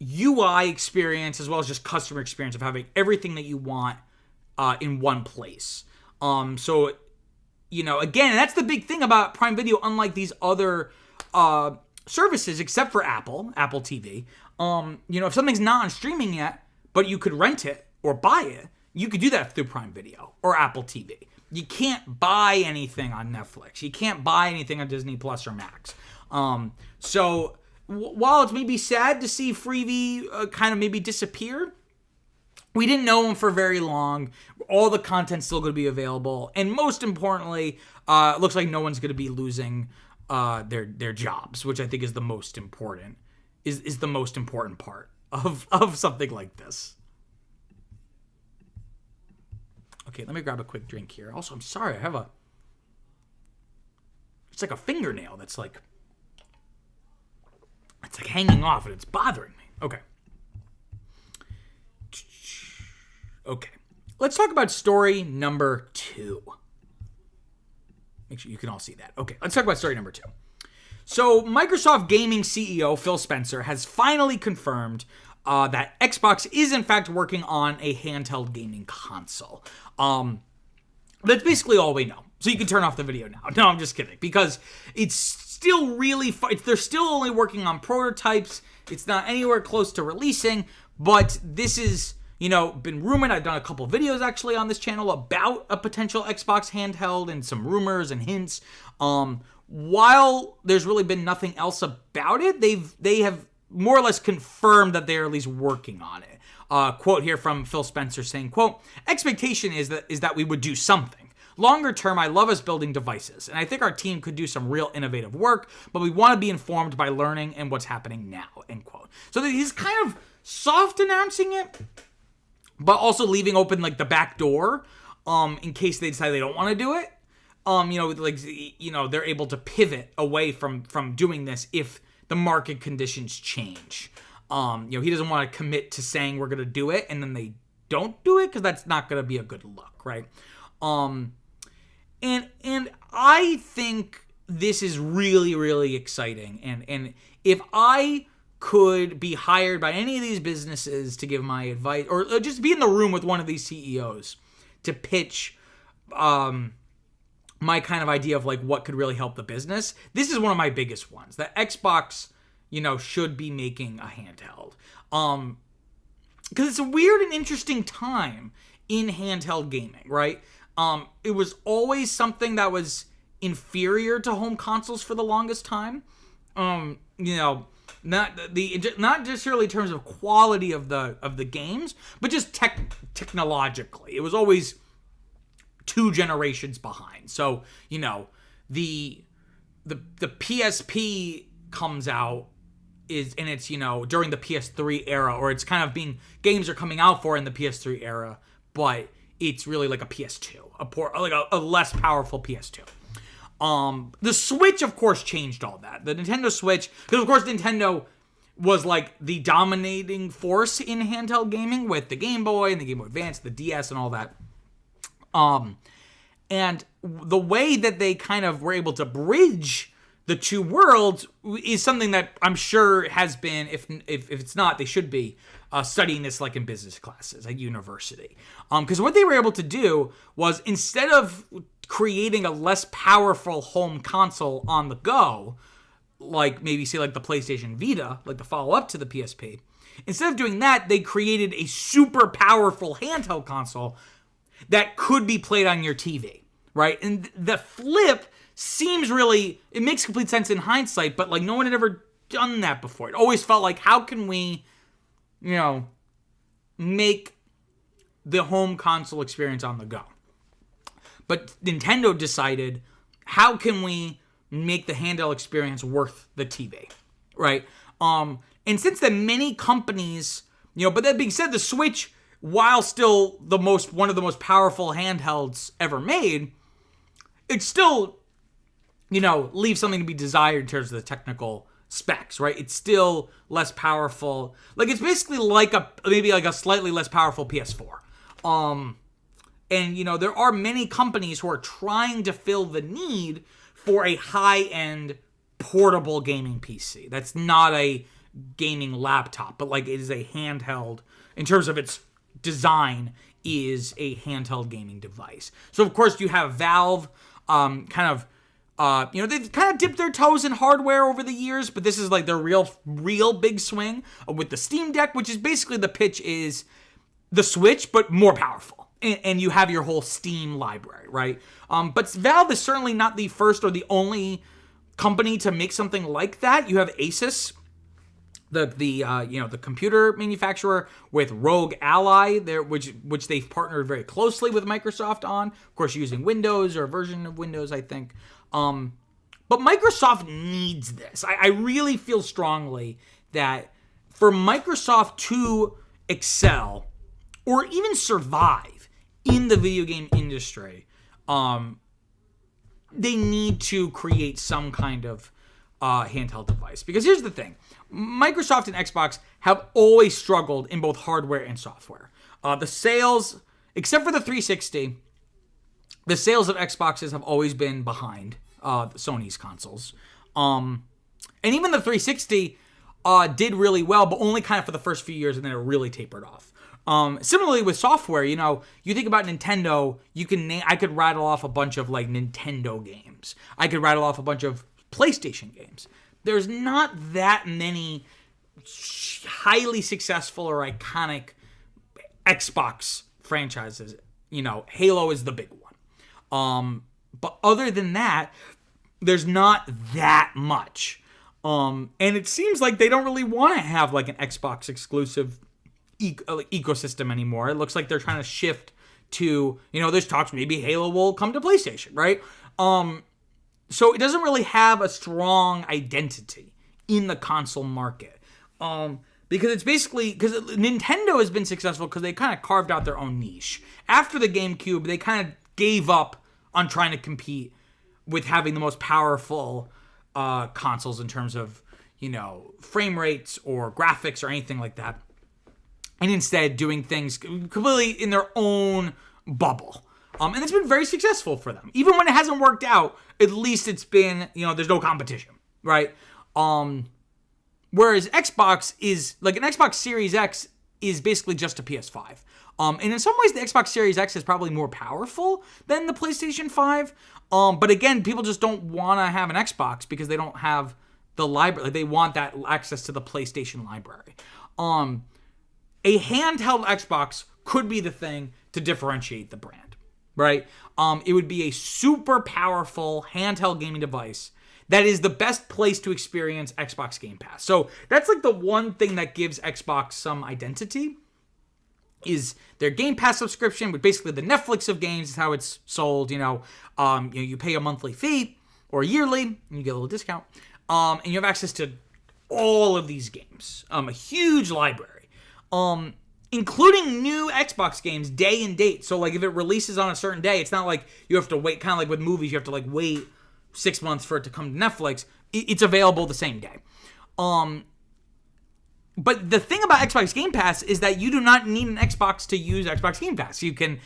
UI experience, as well as just customer experience of having everything that you want in one place. So, again, and that's the big thing about Prime Video, unlike these other services, except for Apple TV. If something's not on streaming yet, but you could rent it or buy it, you could do that through Prime Video or Apple TV. You can't buy anything on Netflix. You can't buy anything on Disney Plus or Max. So while it's maybe sad to see Freevee kind of maybe disappear, we didn't know them for very long. All the content's still going to be available. And most importantly, it looks like no one's going to be losing their jobs, which I think is the most important, is the most important part of something like this. Okay, let me grab a quick drink here. Also, I'm sorry, it's like a fingernail that's like, it's like hanging off and it's bothering me. Okay. Let's talk about story number 2. Make sure you can all see that. Okay, let's talk about story number 2. So, Microsoft Gaming CEO Phil Spencer has finally confirmed that Xbox is in fact working on a handheld gaming console. That's basically all we know. So you can turn off the video now. No, I'm just kidding. Because it's still really they're still only working on prototypes. It's not anywhere close to releasing. But this is, been rumored. I've done a couple videos actually on this channel about a potential Xbox handheld and some rumors and hints. While there's really been nothing else about it, they have more or less confirmed that they're at least working on it. Quote here from Phil Spencer saying, quote, expectation is that we would do something. Longer term, I love us building devices, and I think our team could do some real innovative work, but we want to be informed by learning and what's happening now, end quote. So he's kind of soft announcing it, but also leaving open like the back door in case they decide they don't want to do it. They're able to pivot away from doing this if the market conditions change. He doesn't want to commit to saying we're going to do it and then they don't do it, because that's not going to be a good look, right? And I think this is really, really exciting. And if I could be hired by any of these businesses to give my advice, or just be in the room with one of these CEOs to pitch my kind of idea of like what could really help the business, this is one of my biggest ones. That Xbox, should be making a handheld. Because it's a weird and interesting time in handheld gaming, right? It was always something that was inferior to home consoles for the longest time. Not necessarily in terms of quality of the games, but just technologically. It was always 2 generations behind. So, the PSP comes out and it's, during the PS3 era, or it's kind of games are coming out for in the PS3 era, but it's really like a PS2, a less powerful PS2. The Switch, of course, changed all that. The Nintendo Switch, because of course Nintendo was like the dominating force in handheld gaming with the Game Boy and the Game Boy Advance, the DS and all that. And the way that they kind of were able to bridge the 2 worlds is something that I'm sure has been, if it's not, they should be studying this like in business classes at university. Because what they were able to do was, instead of creating a less powerful home console on the go, like maybe say like the PlayStation Vita, like the follow-up to the PSP, instead of doing that, they created a super powerful handheld console that could be played on your TV, right? And the flip seems it makes complete sense in hindsight, but like no one had ever done that before. It always felt like, how can we, make the home console experience on the go? But Nintendo decided, how can we make the handheld experience worth the TV, right? And since then, many companies, but that being said, the Switch, while still one of the most powerful handhelds ever made, it still, leaves something to be desired in terms of the technical specs, right? It's still less powerful. Like, it's basically like maybe a slightly less powerful PS4. And, there are many companies who are trying to fill the need for a high-end portable gaming PC. That's not a gaming laptop, but like it is a handheld, in terms of its design, is a handheld gaming device. So, of course, you have Valve they've kind of dipped their toes in hardware over the years, but this is like their real big swing with the Steam Deck, which is basically, the pitch is the Switch, but more powerful. And you have your whole Steam library, right? But Valve is certainly not the first or the only company to make something like that. You have Asus, the computer manufacturer, with Rogue Ally there, which they've partnered very closely with Microsoft on, of course, using Windows or a version of Windows, I think. But Microsoft needs this. I really feel strongly that for Microsoft to excel or even survive in the video game industry, they need to create some kind of handheld device. Because here's the thing. Microsoft and Xbox have always struggled in both hardware and software. The sales, except for the 360, the sales of Xboxes have always been behind Sony's consoles. And even the 360 did really well, but only kind of for the first few years, and then it really tapered off. Similarly with software, you think about Nintendo, I could rattle off a bunch of like Nintendo games. I could rattle off a bunch of PlayStation games. There's not that many highly successful or iconic Xbox franchises. Halo is the big one. But other than that, there's not that much. And it seems like they don't really want to have like an Xbox exclusive ecosystem anymore. It looks like they're trying to shift to, there's talks maybe Halo will come to PlayStation, right? So it doesn't really have a strong identity in the console market. Because it's basically, because Nintendo has been successful because they kind of carved out their own niche. After the GameCube, they kind of gave up on trying to compete with having the most powerful consoles in terms of, frame rates or graphics or anything like that. And instead doing things completely in their own bubble. And it's been very successful for them. Even when it hasn't worked out, at least it's been, there's no competition, right? Whereas Xbox is, like an Xbox Series X is basically just a PS5. And in some ways, the Xbox Series X is probably more powerful than the PlayStation 5. But again, people just don't want to have an Xbox because they don't have the library. They want that access to the PlayStation library. A handheld Xbox could be the thing to differentiate the brand, right? It would be a super powerful handheld gaming device that is the best place to experience Xbox Game Pass. So that's like the one thing that gives Xbox some identity is their Game Pass subscription, but basically the Netflix of games is how it's sold. You pay a monthly fee or yearly, and you get a little discount, and you have access to all of these games, a huge library, including new Xbox games day and date. So like if it releases on a certain day, it's not like you have to wait, kind of like with movies, you have to like wait 6 months for it to come to Netflix. It's available the same day. But the thing about Xbox Game Pass is that you do not need an Xbox to use Xbox Game Pass. You can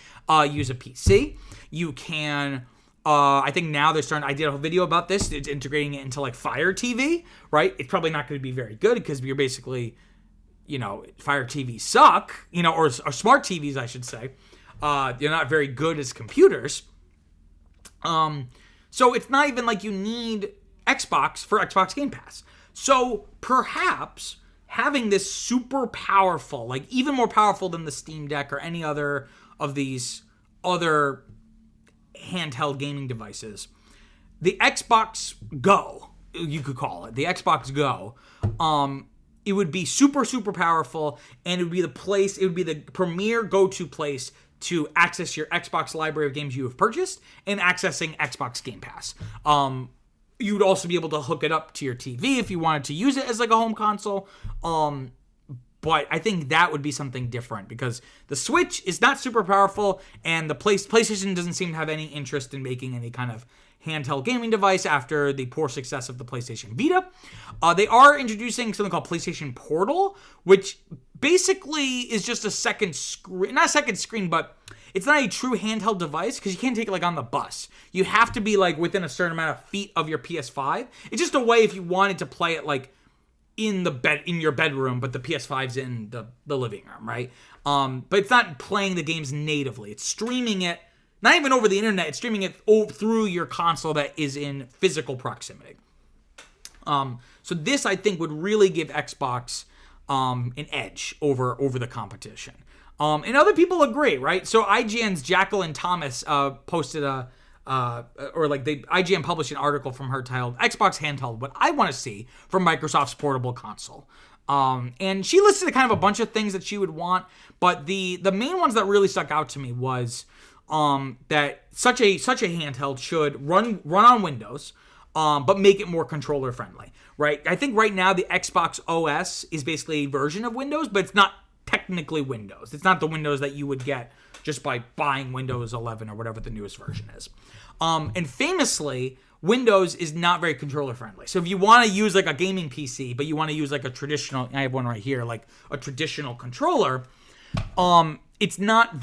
use a PC. You can, I think now they're starting, I did a video about this. It's integrating it into like Fire TV, right? It's probably not going to be very good because you're basically, Fire TVs suck, or smart TVs, I should say. They're not very good as computers. So it's not even like you need Xbox for Xbox Game Pass. So perhaps having this super powerful, like even more powerful than the Steam Deck or any other of these other handheld gaming devices, the Xbox Go, you could call it, the Xbox Go, it would be super, super powerful, and it would be the premier go-to place to access your Xbox library of games you have purchased and accessing Xbox Game Pass. You would also be able to hook it up to your TV if you wanted to use it as like a home console. But I think that would be something different because the Switch is not super powerful and the PlayStation doesn't seem to have any interest in making any kind of handheld gaming device after the poor success of the PlayStation Vita. They are introducing something called PlayStation Portal, which basically is just a second screen, not a second screen, but it's not a true handheld device because you can't take it like on the bus. You have to be like within a certain amount of feet of your PS5. It's just a way if you wanted to play it like in your bedroom, but the PS5's in the living room, right? But it's not playing the games natively. It's streaming it, not even over the internet. It's streaming it through your console that is in physical proximity. So this, I think, would really give Xbox an edge over the competition. And other people agree, right? So IGN's Jacqueline Thomas posted IGN published an article from her titled Xbox Handheld, What I Want to See from Microsoft's Portable Console. And she listed kind of a bunch of things that she would want, but the main ones that really stuck out to me was that such a handheld should run on Windows, but make it more controller friendly, right? I think right now the Xbox OS is basically a version of Windows, but it's not technically Windows. It's not the Windows that you would get just by buying Windows 11 or whatever the newest version is. And famously, Windows is not very controller friendly. So if you want to use like a gaming PC, but you want to use like a traditional, I have one right here, like a traditional controller, it's not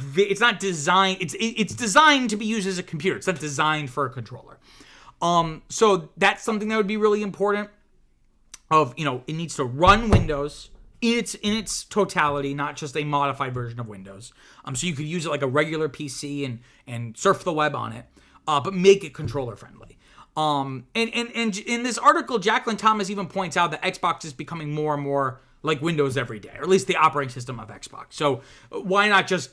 designed, it's designed to be used as a computer. It's not designed for a controller. So that's something that would be really important it needs to run Windows in its totality, not just a modified version of Windows. So you could use it like a regular PC and surf the web on it, but make it controller friendly. And in this article, Jacqueline Thomas even points out that Xbox is becoming more and more like Windows every day, or at least the operating system of Xbox. So why not just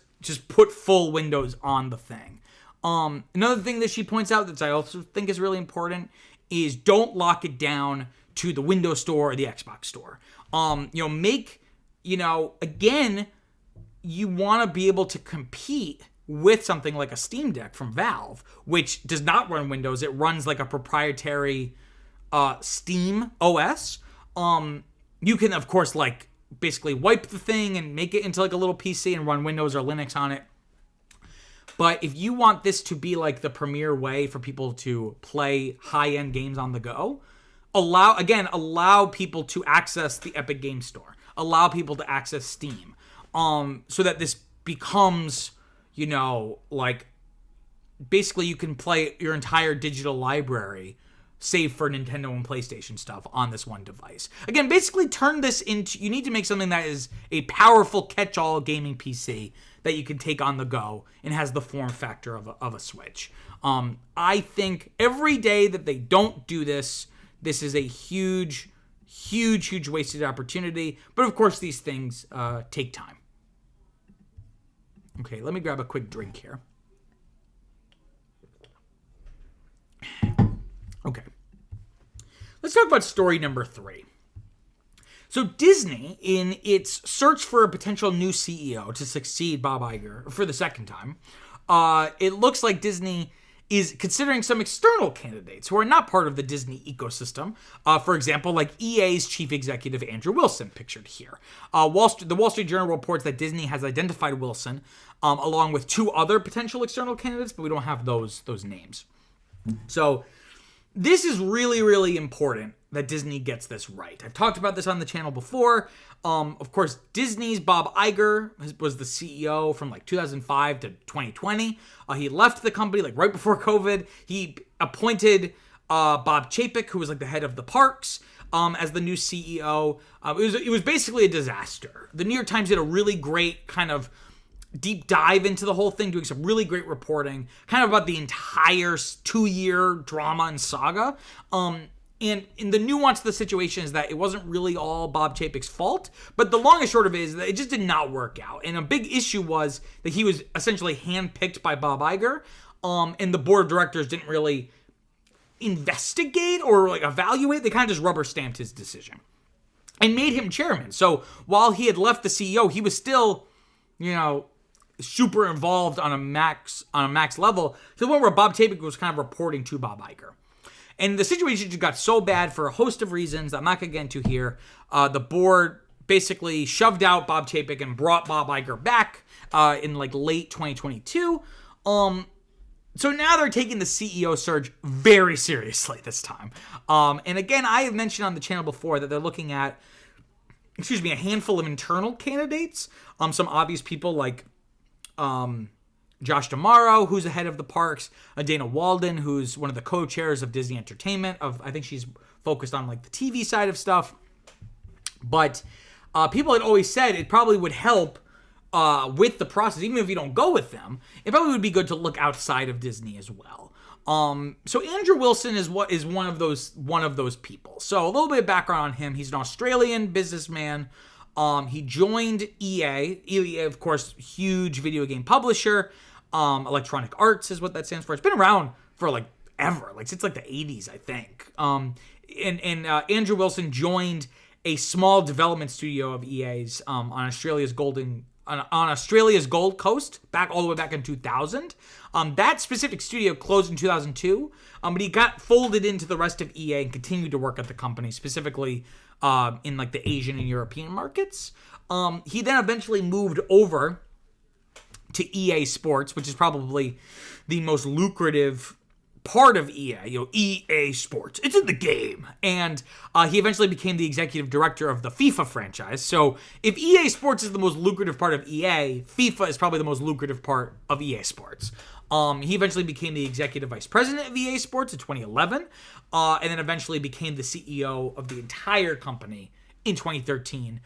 put full Windows on the thing? Another thing that she points out that I also think is really important is don't lock it down to the Windows Store or the Xbox Store. Again, you want to be able to compete with something like a Steam Deck from Valve, which does not run Windows. It runs like a proprietary Steam OS. You can, of course, like basically wipe the thing and make it into like a little PC and run Windows or Linux on it. But if you want this to be like the premier way for people to play high-end games on the go, allow people to access the Epic Game Store. Allow people to access Steam. So that this becomes, like basically you can play your entire digital library save for Nintendo and PlayStation stuff on this one device. Again, basically turn this into, you need to make something that is a powerful catch-all gaming PC that you can take on the go and has the form factor of a Switch. I think every day that they don't do this, this is a huge wasted opportunity. But of course, these things take time. Okay, let me grab a quick drink here. Okay. Let's talk about story number 3. So Disney, in its search for a potential new CEO to succeed Bob Iger for the second time, it looks like Disney is considering some external candidates who are not part of the Disney ecosystem. For example, like EA's chief executive Andrew Wilson, pictured here. The Wall Street Journal reports that Disney has identified Wilson along with 2 other potential external candidates, but we don't have those names. So this is really important that Disney gets this right. I've talked about this on the channel before. Of course, Disney's Bob Iger was the CEO from like 2005 to 2020. He left the company like right before COVID. He appointed Bob Chapek, who was like the head of the parks, as the new CEO. It was basically a disaster. The New York Times did a really great kind of deep dive into the whole thing, doing some really great reporting, kind of about the entire 2-year drama and saga. And in the nuance of the situation is that it wasn't really all Bob Chapek's fault, but the long and short of it is that it just did not work out. And a big issue was that he was essentially handpicked by Bob Iger, and the board of directors didn't really investigate or like evaluate. They kind of just rubber stamped his decision and made him chairman. So while he had left the CEO, he was still, super involved on a max level to the point where Bob Chapek was kind of reporting to Bob Iger. And the situation just got so bad for a host of reasons that I'm not going to get into here. The board basically shoved out Bob Chapek and brought Bob Iger back in like late 2022. So now they're taking the CEO search very seriously this time. And again, I have mentioned on the channel before that they're looking at, a handful of internal candidates. Some obvious people like Josh D'Amaro, who's the head of the parks, Dana Walden, who's one of the co-chairs of Disney Entertainment. I think she's focused on like the TV side of stuff. But people had always said it probably would help with the process, even if you don't go with them. It probably would be good to look outside of Disney as well. So Andrew Wilson is one of those people. So a little bit of background on him. He's an Australian businessman. He joined EA. EA, of course, huge video game publisher. Electronic Arts is what that stands for. It's been around for like ever, like since like the 80s, I think. And Andrew Wilson joined a small development studio of EA's on Australia's Gold Coast, all the way back in 2000. That specific studio closed in 2002, but he got folded into the rest of EA and continued to work at the company, specifically in like the Asian and European markets. He then eventually moved over to EA Sports, which is probably the most lucrative part of EA, EA Sports. It's in the game. And he eventually became the executive director of the FIFA franchise. So if EA Sports is the most lucrative part of EA, FIFA is probably the most lucrative part of EA Sports. He eventually became the executive vice president of EA Sports in 2011, and then eventually became the CEO of the entire company in 2013,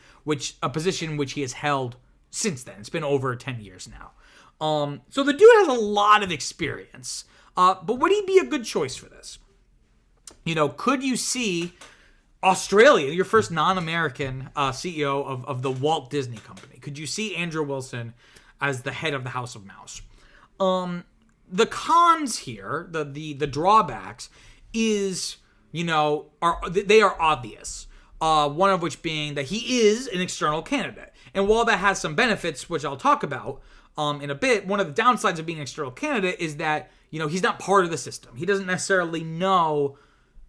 a position which he has held since then. It's been over 10 years now. So the dude has a lot of experience. But would he be a good choice for this? Could you see Australia, your first non-American CEO of the Walt Disney Company? Could you see Andrew Wilson as the head of the House of Mouse? The cons here, the drawbacks, is, they are obvious. One of which being that he is an external candidate. And while that has some benefits, which I'll talk about in a bit, one of the downsides of being an external candidate is that, he's not part of the system. He doesn't necessarily know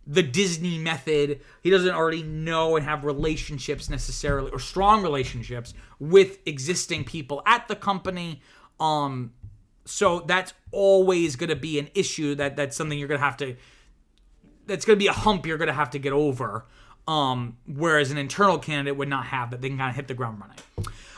the Disney method. He doesn't already know and have relationships necessarily, or strong relationships with existing people at the company. So that's always going to be an issue. That's something you're going to have to, that's going to be a hump you're going to have to get over. Whereas an internal candidate would not have that. They can kind of hit the ground running.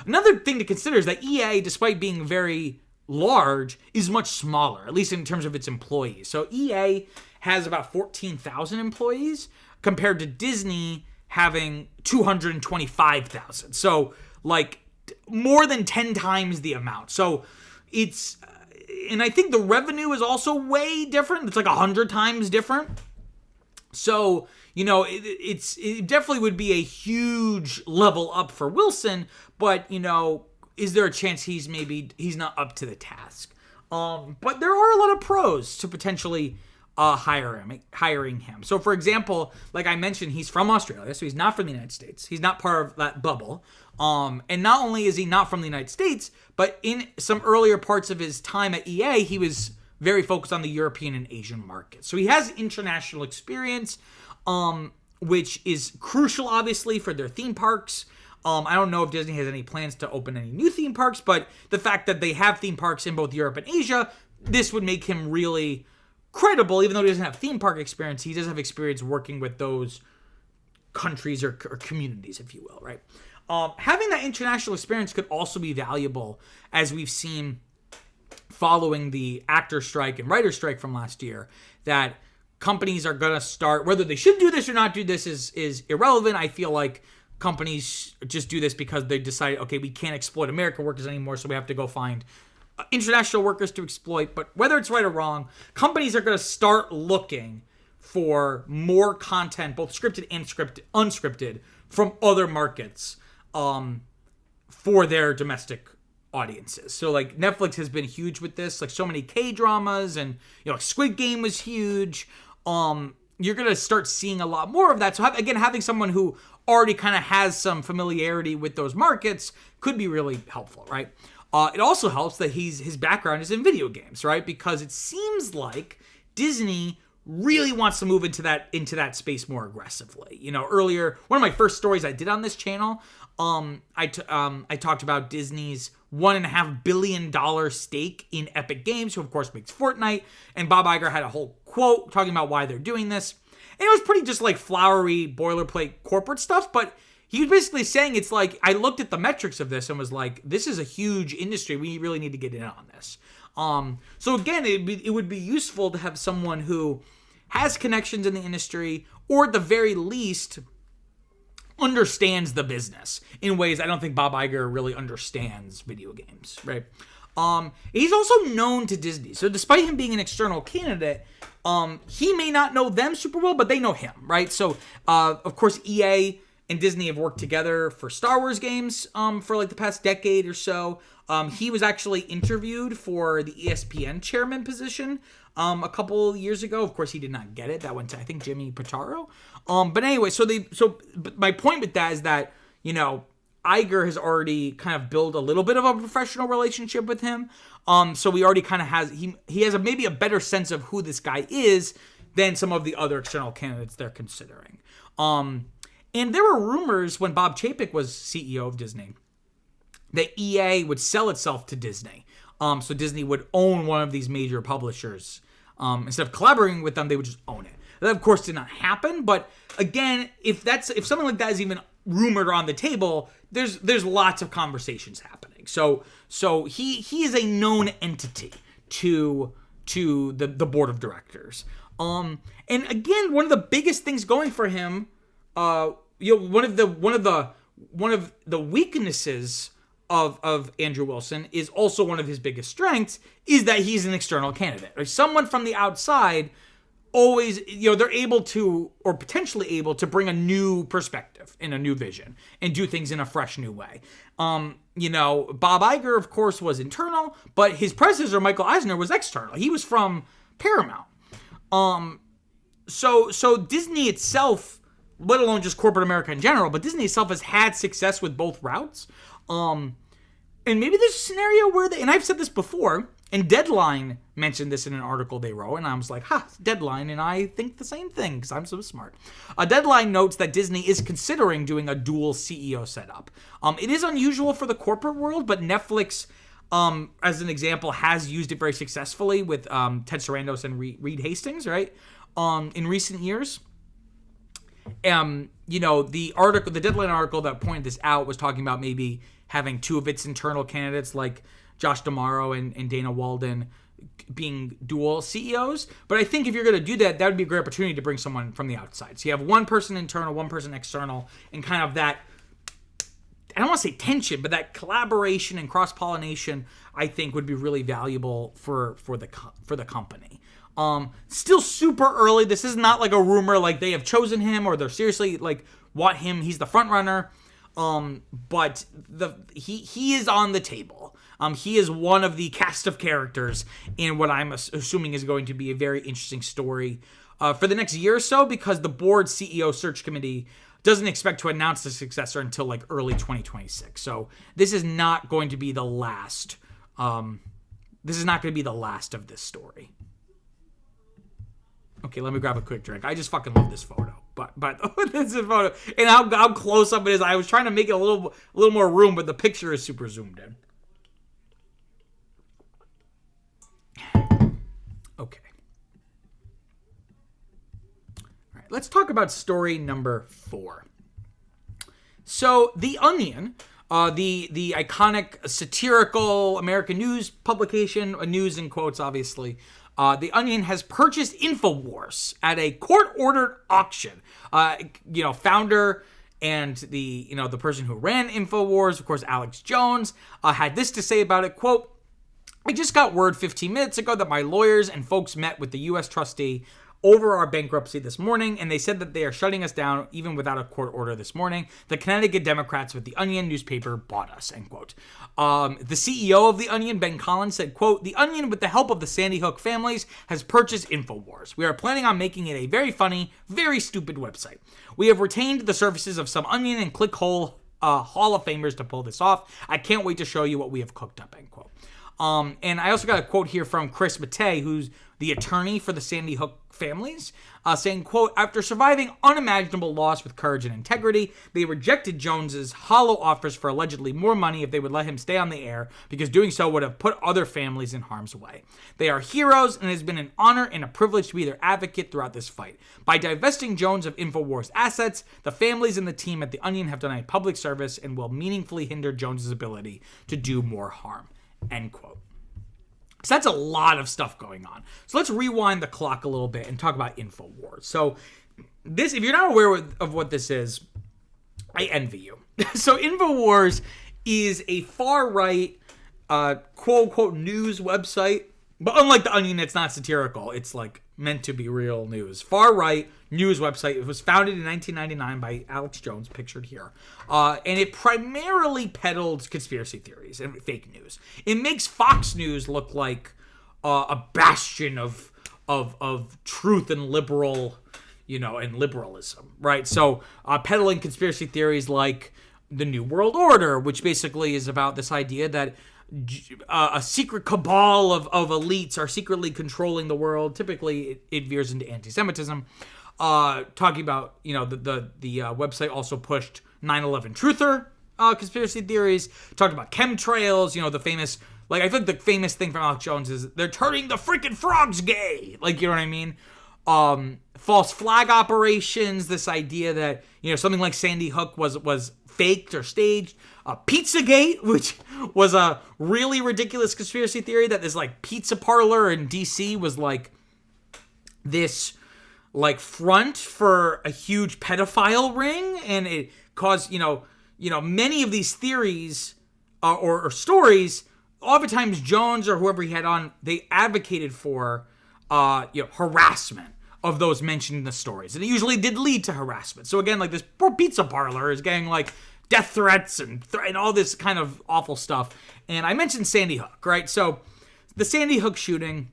Another thing to consider is that EA, despite being very large is much smaller, at least in terms of its employees. So EA has about 14,000 employees compared to Disney having 225,000. So like more than 10 times the amount. So it's, and I think the revenue is also way different. It's like 100 times different. So, you know, it definitely would be a huge level up for Wilson, but, you know, is there a chance he's not up to the task? But there are a lot of pros to potentially hiring him. So, for example, like I mentioned, he's from Australia, so he's not from the United States. He's not part of that bubble. And not only is he not from the United States, but in some earlier parts of his time at EA, he was very focused on the European and Asian markets. So he has international experience, which is crucial, obviously, for their theme parks. I don't know if Disney has any plans to open any new theme parks, but the fact that they have theme parks in both Europe and Asia, this would make him really credible. Even though he doesn't have theme park experience, he does have experience working with those countries or communities, if you will, right? Having that international experience could also be valuable, as we've seen following the actor strike and writer strike from last year, that companies are going to start, whether they should do this or not do this is irrelevant. I feel like companies just do this because they decide, okay, we can't exploit American workers anymore, so we have to go find international workers to exploit. But whether it's right or wrong, companies are going to start looking for more content, both scripted and unscripted, from other markets for their domestic audiences. So like Netflix has been huge with this, like so many K-dramas, and you know, Squid Game was huge. You're going to start seeing a lot more of that. So again, having someone who already kind of has some familiarity with those markets could be really helpful, right? It also helps that his background is in video games, right? Because it seems like Disney really wants to move into that space more aggressively. You know, earlier, one of my first stories I did on this channel, I talked about Disney's $1.5 billion stake in Epic Games, who of course makes Fortnite, and Bob Iger had a whole quote talking about why they're doing this. And it was pretty just like flowery boilerplate corporate stuff, but he was basically saying, it's like, I looked at the metrics of this and was like, this is a huge industry. We really need to get in on this. So again, it would be useful to have someone who has connections in the industry, or at the very least understands the business in ways I don't think Bob Iger really understands video games, right? He's also known to Disney. So despite him being an external candidate, he may not know them super well, but they know him, right? So, of course, EA and Disney have worked together for Star Wars games for like the past decade or so. He was actually interviewed for the ESPN chairman position a couple years ago. Of course, he did not get it. That went to, I think, Jimmy Pitaro. But anyway, but my point with that is that, you know, Iger has already kind of built a little bit of a professional relationship with him. So he already kind of has, he has maybe a better sense of who this guy is than some of the other external candidates they're considering. And there were rumors when Bob Chapek was CEO of Disney that EA would sell itself to Disney. So Disney would own one of these major publishers. Instead of collaborating with them, they would just own it. That, of course, did not happen. But again, if something like that is even rumored or on the table, there's lots of conversations happening. So he is a known entity to the board of directors. And again, one of the biggest things going for him, one of the weaknesses of Andrew Wilson is also one of his biggest strengths, is that he's an external candidate. Or someone from the outside always, they're able to, or potentially able to, bring a new perspective and a new vision and do things in a fresh new way. Bob Iger, of course, was internal, but his predecessor, Michael Eisner, was external. He was from Paramount. So Disney itself, let alone just corporate America in general, but Disney itself has had success with both routes. And maybe there's a scenario where and I've said this before, and Deadline mentioned this in an article they wrote, and I was like, Deadline, and I think the same thing, because I'm so smart. Deadline notes that Disney is considering doing a dual CEO setup. It is unusual for the corporate world, but Netflix, as an example, has used it very successfully with Ted Sarandos and Reed Hastings, right, in recent years. The Deadline article that pointed this out was talking about maybe having two of its internal candidates, like Josh D'Amaro and Dana Walden being dual CEOs. But I think if you're going to do that, that would be a great opportunity to bring someone from the outside. So you have one person internal, one person external, and kind of that, I don't want to say tension, but that collaboration and cross-pollination, I think, would be really valuable for the company. Still super early. This is not like a rumor like they have chosen him or they're seriously like want him. He's the front runner. But he is on the table. He is one of the cast of characters in what I'm assuming is going to be a very interesting story for the next year or so, because the board CEO search committee doesn't expect to announce the successor until like early 2026. So this is not going to be the last. This is not going to be the last of this story. Okay, let me grab a quick drink. I just fucking love this photo. But this is a photo, and how close up it is. I was trying to make it a little more room, but the picture is super zoomed in. Okay. All right, let's talk about story number 4. So, The Onion, the iconic satirical American news publication, news in quotes, obviously. The Onion has purchased Infowars at a court-ordered auction. Founder and the person who ran Infowars, of course, Alex Jones, had this to say about it, quote, "I just got word 15 minutes ago that my lawyers and folks met with the U.S. trustee over our bankruptcy this morning, and they said that they are shutting us down even without a court order this morning. The Connecticut Democrats with the Onion newspaper bought us," end quote. The CEO of The Onion, Ben Collins, said, quote, "The Onion, with the help of the Sandy Hook families, has purchased Infowars. We are planning on making it a very funny, very stupid website. We have retained the services of some Onion and Clickhole Hall of Famers to pull this off. I can't wait to show you what we have cooked up," end quote. And I also got a quote here from Chris Mattei, who's the attorney for the Sandy Hook families, saying, quote, "After surviving unimaginable loss with courage and integrity, they rejected Jones's hollow offers for allegedly more money if they would let him stay on the air, because doing so would have put other families in harm's way. They are heroes, and it has been an honor and a privilege to be their advocate throughout this fight. By divesting Jones of Infowars assets, the families and the team at The Onion have done a public service and will meaningfully hinder Jones's ability to do more harm," end quote. So that's a lot of stuff going on. So let's rewind the clock a little bit and talk about Infowars. So this, if you're not aware of what this is, I envy you. So Infowars is a far-right, quote-unquote news website. But unlike The Onion, it's not satirical. It's like meant to be real news. Far-right news website. It was founded in 1999 by Alex Jones, pictured here. And it primarily peddled conspiracy theories and fake news. It makes Fox News look like a bastion of truth and liberalism, right? So peddling conspiracy theories like the New World Order, which basically is about this idea that a secret cabal of elites are secretly controlling the world. Typically, it veers into anti-Semitism. Talking about, the website also pushed 9/11 truther conspiracy theories. Talked about chemtrails. The famous, I think the famous thing from Alex Jones is they're turning the freaking frogs gay. You know what I mean? False flag operations. This idea that something like Sandy Hook was faked or staged. Pizzagate, which was a really ridiculous conspiracy theory that this pizza parlor in DC was this front for a huge pedophile ring, and it caused many of these theories or stories. Oftentimes Jones or whoever he had on, they advocated for harassment of those mentioned in the stories, and it usually did lead to harassment. So again, this poor pizza parlor is getting death threats and all this kind of awful stuff. And I mentioned Sandy Hook, right? So the Sandy Hook shooting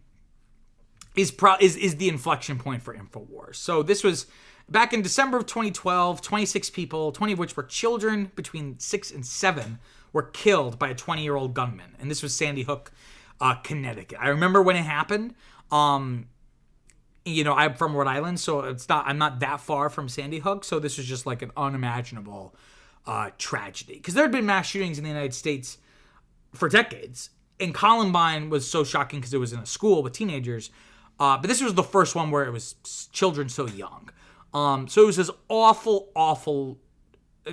is the inflection point for Infowars. So this was back in December of 2012, 26 people, 20 of which were children between 6 and 7, were killed by a 20-year-old gunman. And this was Sandy Hook, Connecticut. I remember when it happened. I'm from Rhode Island, so I'm not that far from Sandy Hook. So this was just an unimaginable tragedy, because there had been mass shootings in the United States for decades, and Columbine was so shocking because it was in a school with teenagers, but this was the first one where it was children so young. So it was this awful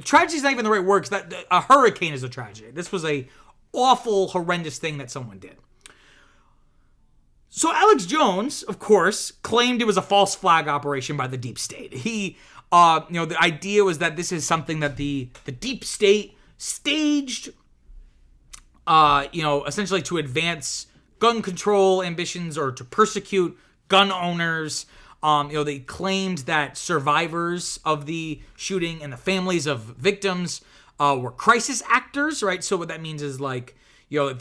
tragedy is not even the right word, because a hurricane is a tragedy. This was a awful, horrendous thing that someone did. So Alex Jones, of course, claimed it was a false flag operation by the deep state. He, the idea was that this is something that the deep state staged, essentially to advance gun control ambitions or to persecute gun owners. They claimed that survivors of the shooting and the families of victims were crisis actors, right? So what that means is like, they're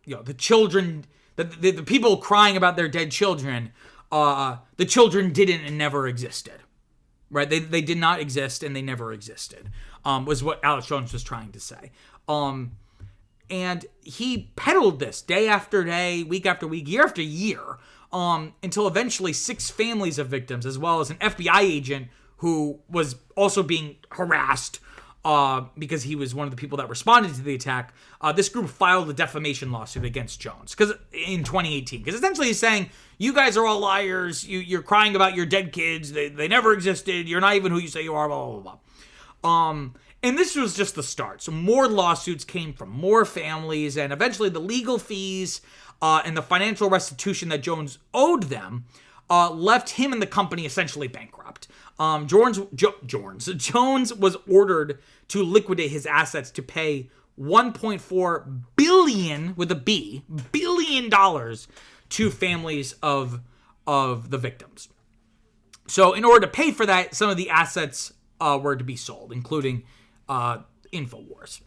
the children, the people crying about their dead children, the children didn't and never existed, right? They did not exist and they never existed, was what Alex Jones was trying to say. And he peddled this day after day, week after week, year after year, until eventually 6 families of victims, as well as an FBI agent who was also being harassed because he was one of the people that responded to the attack. This group filed a defamation lawsuit against Jones in 2018. Because essentially he's saying, you guys are all liars. You're crying about your dead kids. They never existed. You're not even who you say you are, blah, blah, blah. And this was just the start. So more lawsuits came from more families. And eventually the legal fees and the financial restitution that Jones owed them left him and the company essentially bankrupt. Jones was ordered to liquidate his assets to pay $1.4 billion with a B, billion dollars to families of the victims. So in order to pay for that, some of the assets were to be sold, including Infowars.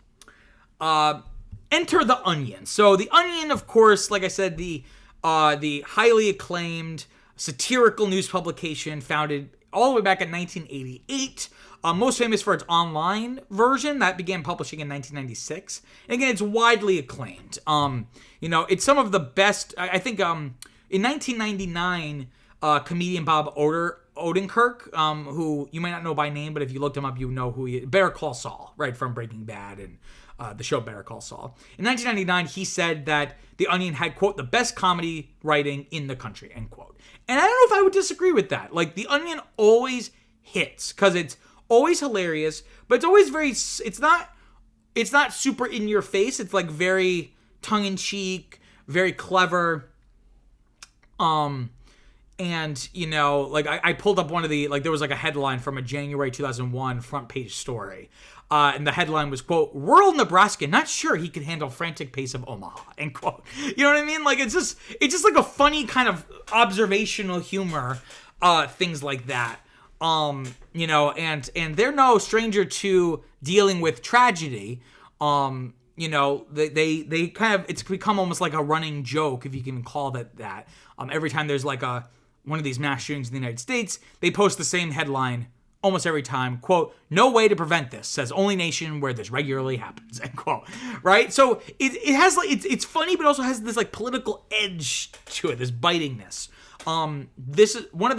Enter The Onion. So The Onion, of course, like I said, the highly acclaimed satirical news publication founded all the way back in 1988. Most famous for its online version that began publishing in 1996. And again, it's widely acclaimed. It's some of the best. I think in 1999, comedian Bob Odenkirk, who you might not know by name, but if you looked him up, you know who he is. Better Call Saul, right, from Breaking Bad and the show Better Call Saul. In 1999, he said that The Onion had, quote, the best comedy writing in the country, end quote. And I don't know if I would disagree with that. Like, The Onion always hits because it's always hilarious, but it's always it's not super in your face. It's like very tongue-in-cheek, very clever. And, I pulled up one of there was like a headline from a January 2001 front page story. And the headline was, quote, rural Nebraska, not sure he could handle frantic pace of Omaha, end quote. You know what I mean? Like, it's just like a funny kind of observational humor, things like that. And they're no stranger to dealing with tragedy. They kind of, it's become almost like a running joke, if you can call it that. Every time there's like one of these mass shootings in the United States, they post the same headline almost every time, quote, no way to prevent this, says only nation where this regularly happens, end quote, right? So it has like, it's funny, but also has this like political edge to it, this bitingness. This is one of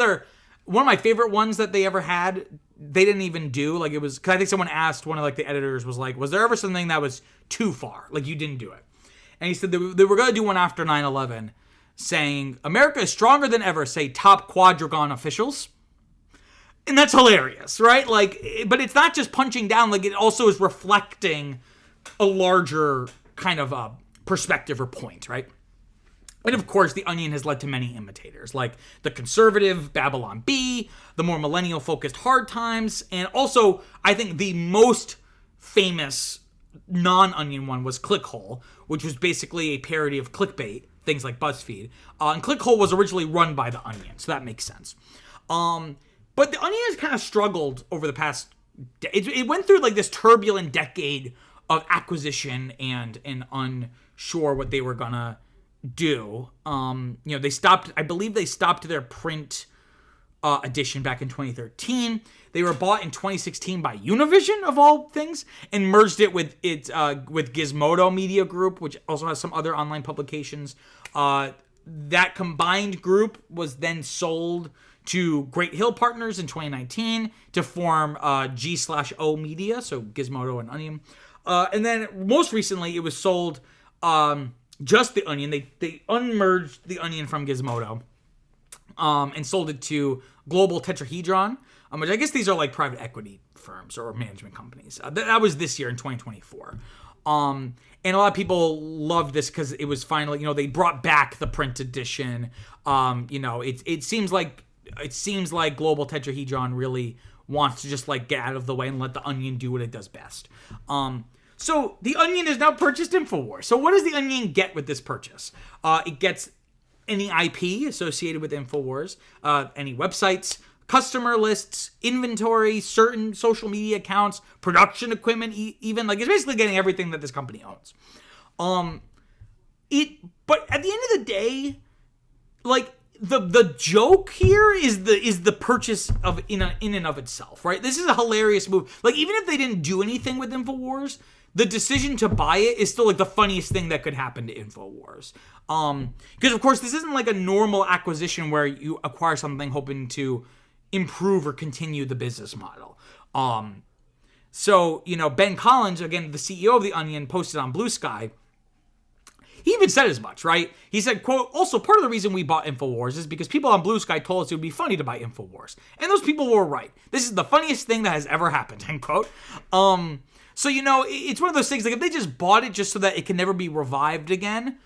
my favorite ones that they ever had. They didn't even do, like, it was, because I think someone asked, one of like the editors was like, was there ever something that was too far? Like, you didn't do it. And he said they were going to do one after 9/11 saying, America is stronger than ever, say top quadrigon officials. And that's hilarious, right? Like, but it's not just punching down, like, it also is reflecting a larger kind of perspective or point, right? And of course, The Onion has led to many imitators, like the conservative Babylon Bee, the more millennial-focused Hard Times, and also, I think the most famous non-Onion one was Clickhole, which was basically a parody of clickbait, things like BuzzFeed. And Clickhole was originally run by The Onion, so that makes sense. But The Onion has kind of struggled over the past... It went through like this turbulent decade of acquisition and unsure what they were gonna do. They stopped... I believe they stopped their print edition back in 2013. They were bought in 2016 by Univision, of all things, and merged it with Gizmodo Media Group, which also has some other online publications. That combined group was then sold to Great Hill Partners in 2019 to form G/O Media, so Gizmodo and Onion. And then most recently, it was sold just The Onion. They unmerged The Onion from Gizmodo and sold it to Global Tetrahedron, which I guess these are like private equity firms or management companies. That was this year in 2024. And a lot of people loved this because it was finally, they brought back the print edition. It seems like Global Tetrahedron really wants to just like get out of the way and let the Onion do what it does best. So the Onion has now purchased Infowars. So what does the Onion get with this purchase? It gets any IP associated with Infowars, any websites, customer lists, inventory, certain social media accounts, production equipment, even like it's basically getting everything that this company owns. But at the end of the day, like the joke here is the purchase of in and of itself, right? This is a hilarious move. Like even if they didn't do anything with Infowars, the decision to buy it is still like the funniest thing that could happen to Infowars. Because of course this isn't like a normal acquisition where you acquire something hoping to improve or continue the business model. So Ben Collins, again the CEO of the Onion, posted on Blue Sky. He even said as much, right? He said, quote, also part of the reason we bought Infowars is because people on Blue Sky told us it would be funny to buy Infowars. And those people were right. This is the funniest thing that has ever happened, end quote. So, it's one of those things, like if they just bought it just so that it can never be revived again,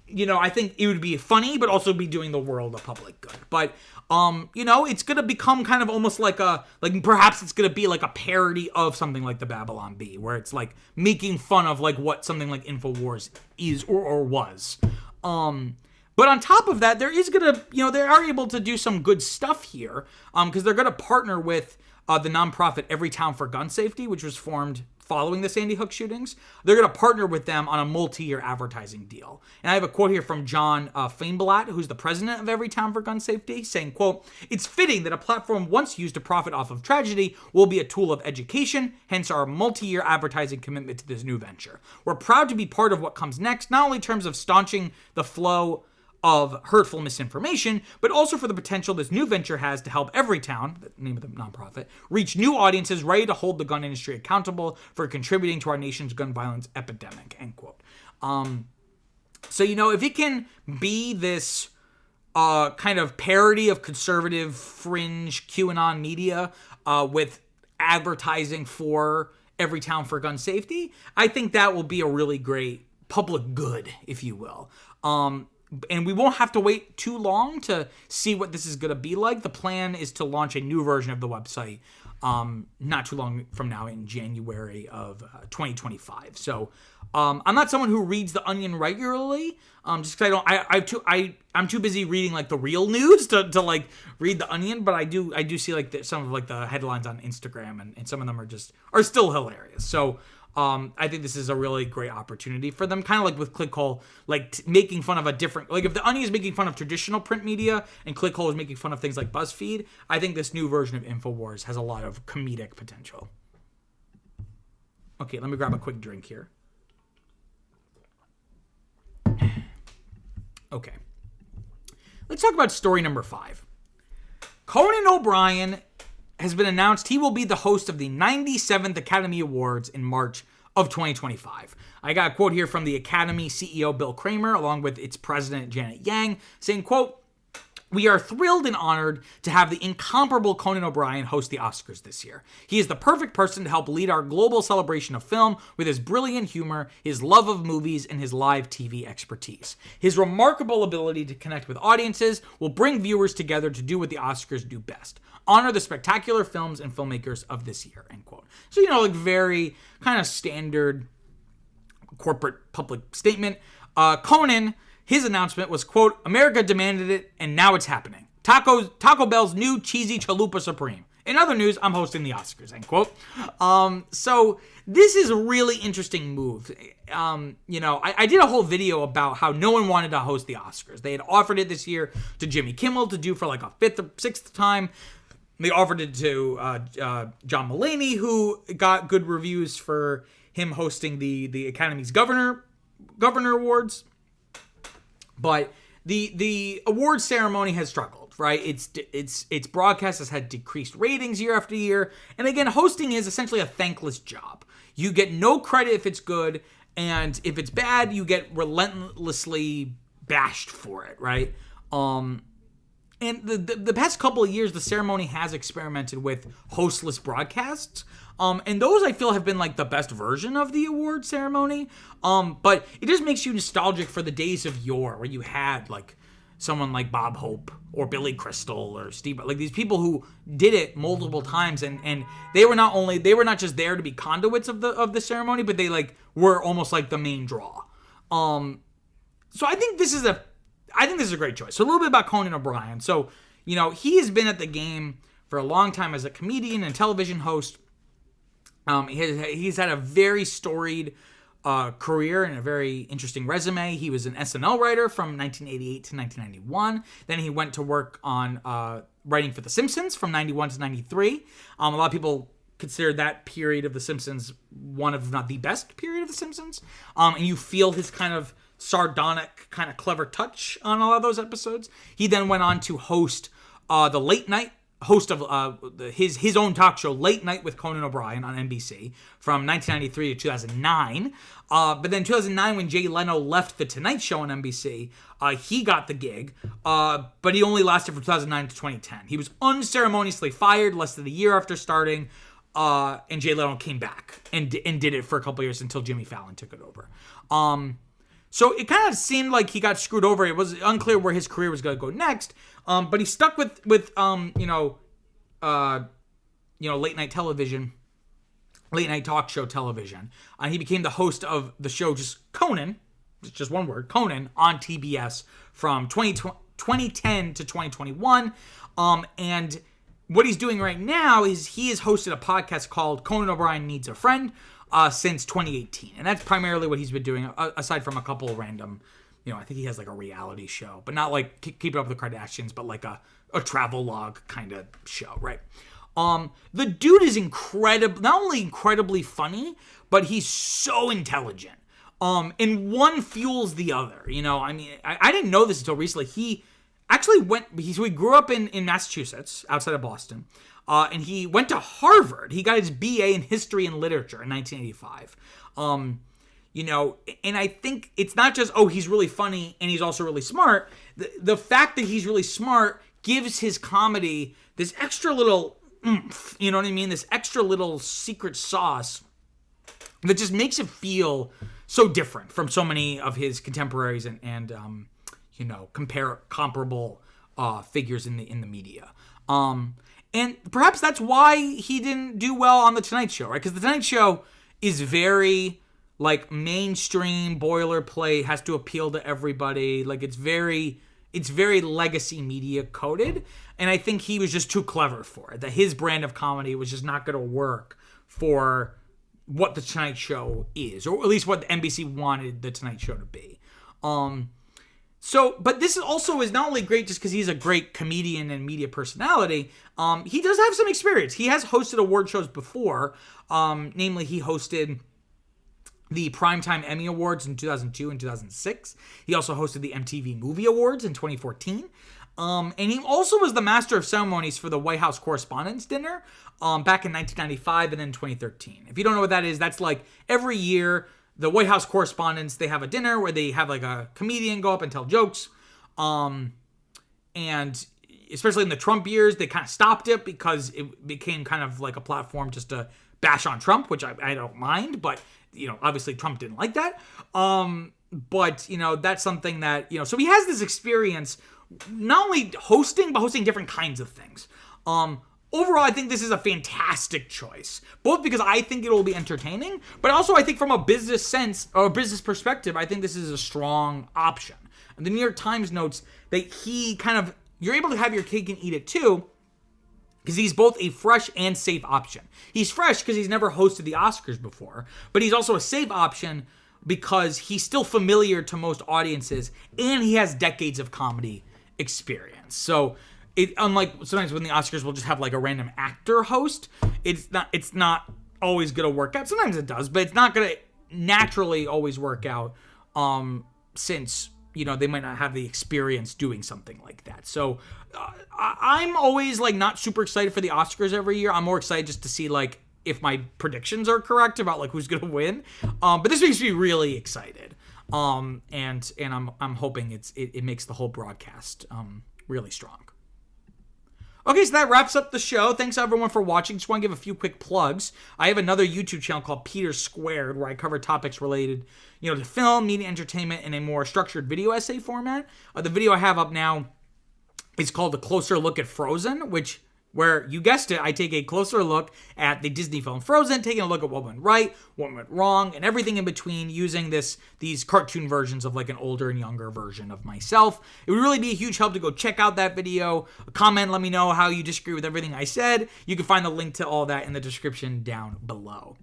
I think it would be funny, but also be doing the world a public good. But, it's going to become kind of almost like perhaps it's going to be like a parody of something like the Babylon Bee, where it's like making fun of like what something like Infowars is or was. But on top of that, there is going to, they are able to do some good stuff here, because they're going to partner with the nonprofit Every Town for Gun Safety, which was formed following the Sandy Hook shootings. They're going to partner with them on a multi-year advertising deal. And I have a quote here from John Feinblatt, who's the president of Every Town for Gun Safety, saying, quote, it's fitting that a platform once used to profit off of tragedy will be a tool of education, hence our multi-year advertising commitment to this new venture. We're proud to be part of what comes next, not only in terms of staunching the flow of hurtful misinformation, but also for the potential this new venture has to help Everytown, the name of the nonprofit, reach new audiences ready to hold the gun industry accountable for contributing to our nation's gun violence epidemic, end quote. So, if it can be this kind of parody of conservative fringe QAnon media with advertising for Everytown for Gun Safety, I think that will be a really great public good, if you will. And we won't have to wait too long to see what this is going to be like. The plan is to launch a new version of the website not too long from now in January of 2025. So I'm not someone who reads The Onion regularly, just because I'm too busy reading like the real news to like read The Onion. But I do see like some of like the headlines on Instagram, and some of them are still hilarious. So I think this is a really great opportunity for them, kind of like with Clickhole, like making fun of a different, like if The Onion is making fun of traditional print media and Clickhole is making fun of things like BuzzFeed, I think this new version of Infowars has a lot of comedic potential. Okay, let me grab a quick drink here. Okay. Let's talk about story number 5. Conan O'Brien has been announced he will be the host of the 97th Academy Awards in March of 2025. I got a quote here from the Academy CEO Bill Kramer, along with its president Janet Yang, saying, quote, we are thrilled and honored to have the incomparable Conan O'Brien host the Oscars this year. He is the perfect person to help lead our global celebration of film with his brilliant humor, his love of movies, and his live TV expertise. His remarkable ability to connect with audiences will bring viewers together to do what the Oscars do best. Honor the spectacular films and filmmakers of this year, end quote. So, like very kind of standard corporate public statement. Conan, his announcement was, quote, America demanded it, and now it's happening. Taco Bell's new cheesy chalupa supreme. In other news, I'm hosting the Oscars, end quote. So this is a really interesting move. I did a whole video about how no one wanted to host the Oscars. They had offered it this year to Jimmy Kimmel to do for like a 5th or 6th time. They offered it to John Mulaney, who got good reviews for him hosting the Academy's Governor Awards. But the awards ceremony has struggled, right? Its broadcast has had decreased ratings year after year. And again, hosting is essentially a thankless job. You get no credit if it's good, and if it's bad, you get relentlessly bashed for it, right? And the past couple of years, the ceremony has experimented with hostless broadcasts. And those I feel have been like the best version of the award ceremony. But it just makes you nostalgic for the days of yore where you had like someone like Bob Hope or Billy Crystal or Steve, like these people who did it multiple times, and they were not just there to be conduits of the ceremony, but they like were almost like the main draw. So I think this is a great choice. So a little bit about Conan O'Brien. So, he has been at the game for a long time as a comedian and television host. He's had a very storied career and a very interesting resume. He was an SNL writer from 1988 to 1991. Then he went to work on writing for The Simpsons from 91 to 93. A lot of people consider that period of The Simpsons one of, if not the best period of The Simpsons. And you feel his kind of sardonic, kind of clever touch on a lot of those episodes. He then went on to host the late night host of his own talk show, Late Night with Conan O'Brien on NBC from 1993 to 2009. But then 2009, when Jay Leno left The Tonight Show on NBC, he got the gig, but he only lasted from 2009 to 2010. He was unceremoniously fired less than a year after starting, and Jay Leno came back and did it for a couple years until Jimmy Fallon took it over. So it kind of seemed like he got screwed over. It was unclear where his career was going to go next. But he stuck with late night television, late night talk show television. He became the host of the show, just Conan, just one word, Conan, on TBS from 2010 to 2021. And what he's doing right now is he has hosted a podcast called Conan O'Brien Needs a Friend since 2018. And that's primarily what he's been doing, aside from a couple random, I think he has like a reality show, but not like Keep It Up with the Kardashians, but like a travel log kind of show, right? The dude is not only incredibly funny, but he's so intelligent. And one fuels the other, I didn't know this until recently. He actually we grew up in Massachusetts, outside of Boston, and he went to Harvard. He got his BA in History and Literature in 1985. And I think it's not just, he's really funny and he's also really smart. The fact that he's really smart gives his comedy this extra little oomph, this extra little secret sauce that just makes it feel so different from so many of his contemporaries and comparable figures in the media. And perhaps that's why he didn't do well on The Tonight Show, right? Because The Tonight Show is very like mainstream, boilerplate, has to appeal to everybody. Like it's very legacy media coded. And I think he was just too clever for it. That his brand of comedy was just not going to work for what The Tonight Show is, or at least what the NBC wanted The Tonight Show to be. But this is not only great just because he's a great comedian and media personality, he does have some experience. He has hosted award shows before. Namely, he hosted the Primetime Emmy Awards in 2002 and 2006. He also hosted the MTV Movie Awards in 2014. And he also was the master of ceremonies for the White House Correspondents' Dinner back in 1995 and then 2013. If you don't know what that is, that's like every year the White House Correspondents, they have a dinner where they have like a comedian go up and tell jokes. And especially in the Trump years, they kind of stopped it because it became kind of like a platform just to bash on Trump, which I don't mind, but obviously Trump didn't like that. But that's something that, so he has this experience not only hosting, but hosting different kinds of things. Overall, I think this is a fantastic choice, both because I think it will be entertaining, but also I think from a business sense or a business perspective, I think this is a strong option. And the New York Times notes that you're able to have your cake and eat it too, because he's both a fresh and safe option. He's fresh because he's never hosted the Oscars before, but he's also a safe option because he's still familiar to most audiences and he has decades of comedy experience. So unlike sometimes when the Oscars will just have like a random actor host, it's not always going to work out. Sometimes it does, but it's not going to naturally always work out since they might not have the experience doing something like that. So I'm always like not super excited for the Oscars every year. I'm more excited just to see like if my predictions are correct about like who's going to win. But this makes me really excited. And I'm hoping it makes the whole broadcast really strong. Okay, so that wraps up the show. Thanks everyone for watching. Just want to give a few quick plugs. I have another YouTube channel called Peter Squared where I cover topics related, to film, media, entertainment in a more structured video essay format. The video I have up now is called A Closer Look at Frozen, where, you guessed it, I take a closer look at the Disney film Frozen, taking a look at what went right, what went wrong, and everything in between, using these cartoon versions of like an older and younger version of myself. It would really be a huge help to go check out that video. Comment, let me know how you disagree with everything I said. You can find the link to all that in the description down below.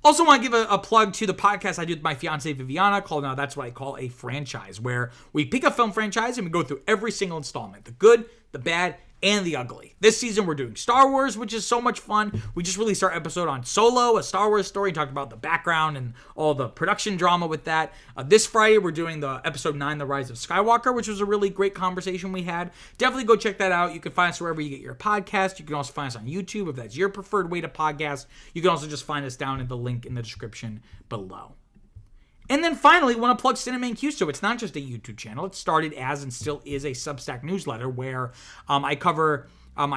Also want to give a plug to the podcast I do with my fiancée Viviana called Now That's What I Call a Franchise, where we pick a film franchise and we go through every single installment, the good, the bad, and the ugly. This season we're doing Star Wars, which is so much fun. We just released our episode on Solo, a Star Wars story, talked about the background and all the production drama with that. This Friday we're doing the episode 9, The Rise of Skywalker, which was a really great conversation we had. Definitely go check that out. You can find us wherever you get your podcast. You can also find us on YouTube if that's your preferred way to podcast. You can also just find us down in the link in the description below. And then finally, want to plug CinemainQ. It's not just a YouTube channel. It started as and still is a Substack newsletter where I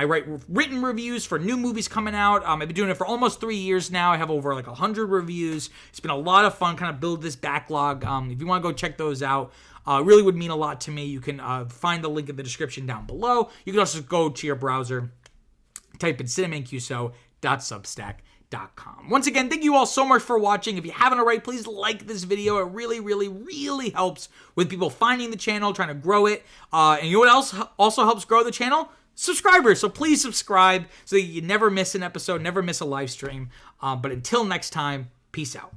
write written reviews for new movies coming out. I've been doing it for almost 3 years now. I have over 100 reviews. It's been a lot of fun kind of build this backlog. If you want to go check those out, it really would mean a lot to me. You can find the link in the description down below. You can also go to your browser, type in cinemainqso.substack.com. Once again, thank you all so much for watching. If you haven't already, please like this video. It really, really, really helps with people finding the channel, trying to grow it. And you know what else also helps grow the channel? Subscribers. So please subscribe so that you never miss an episode, never miss a live stream. But until next time, peace out.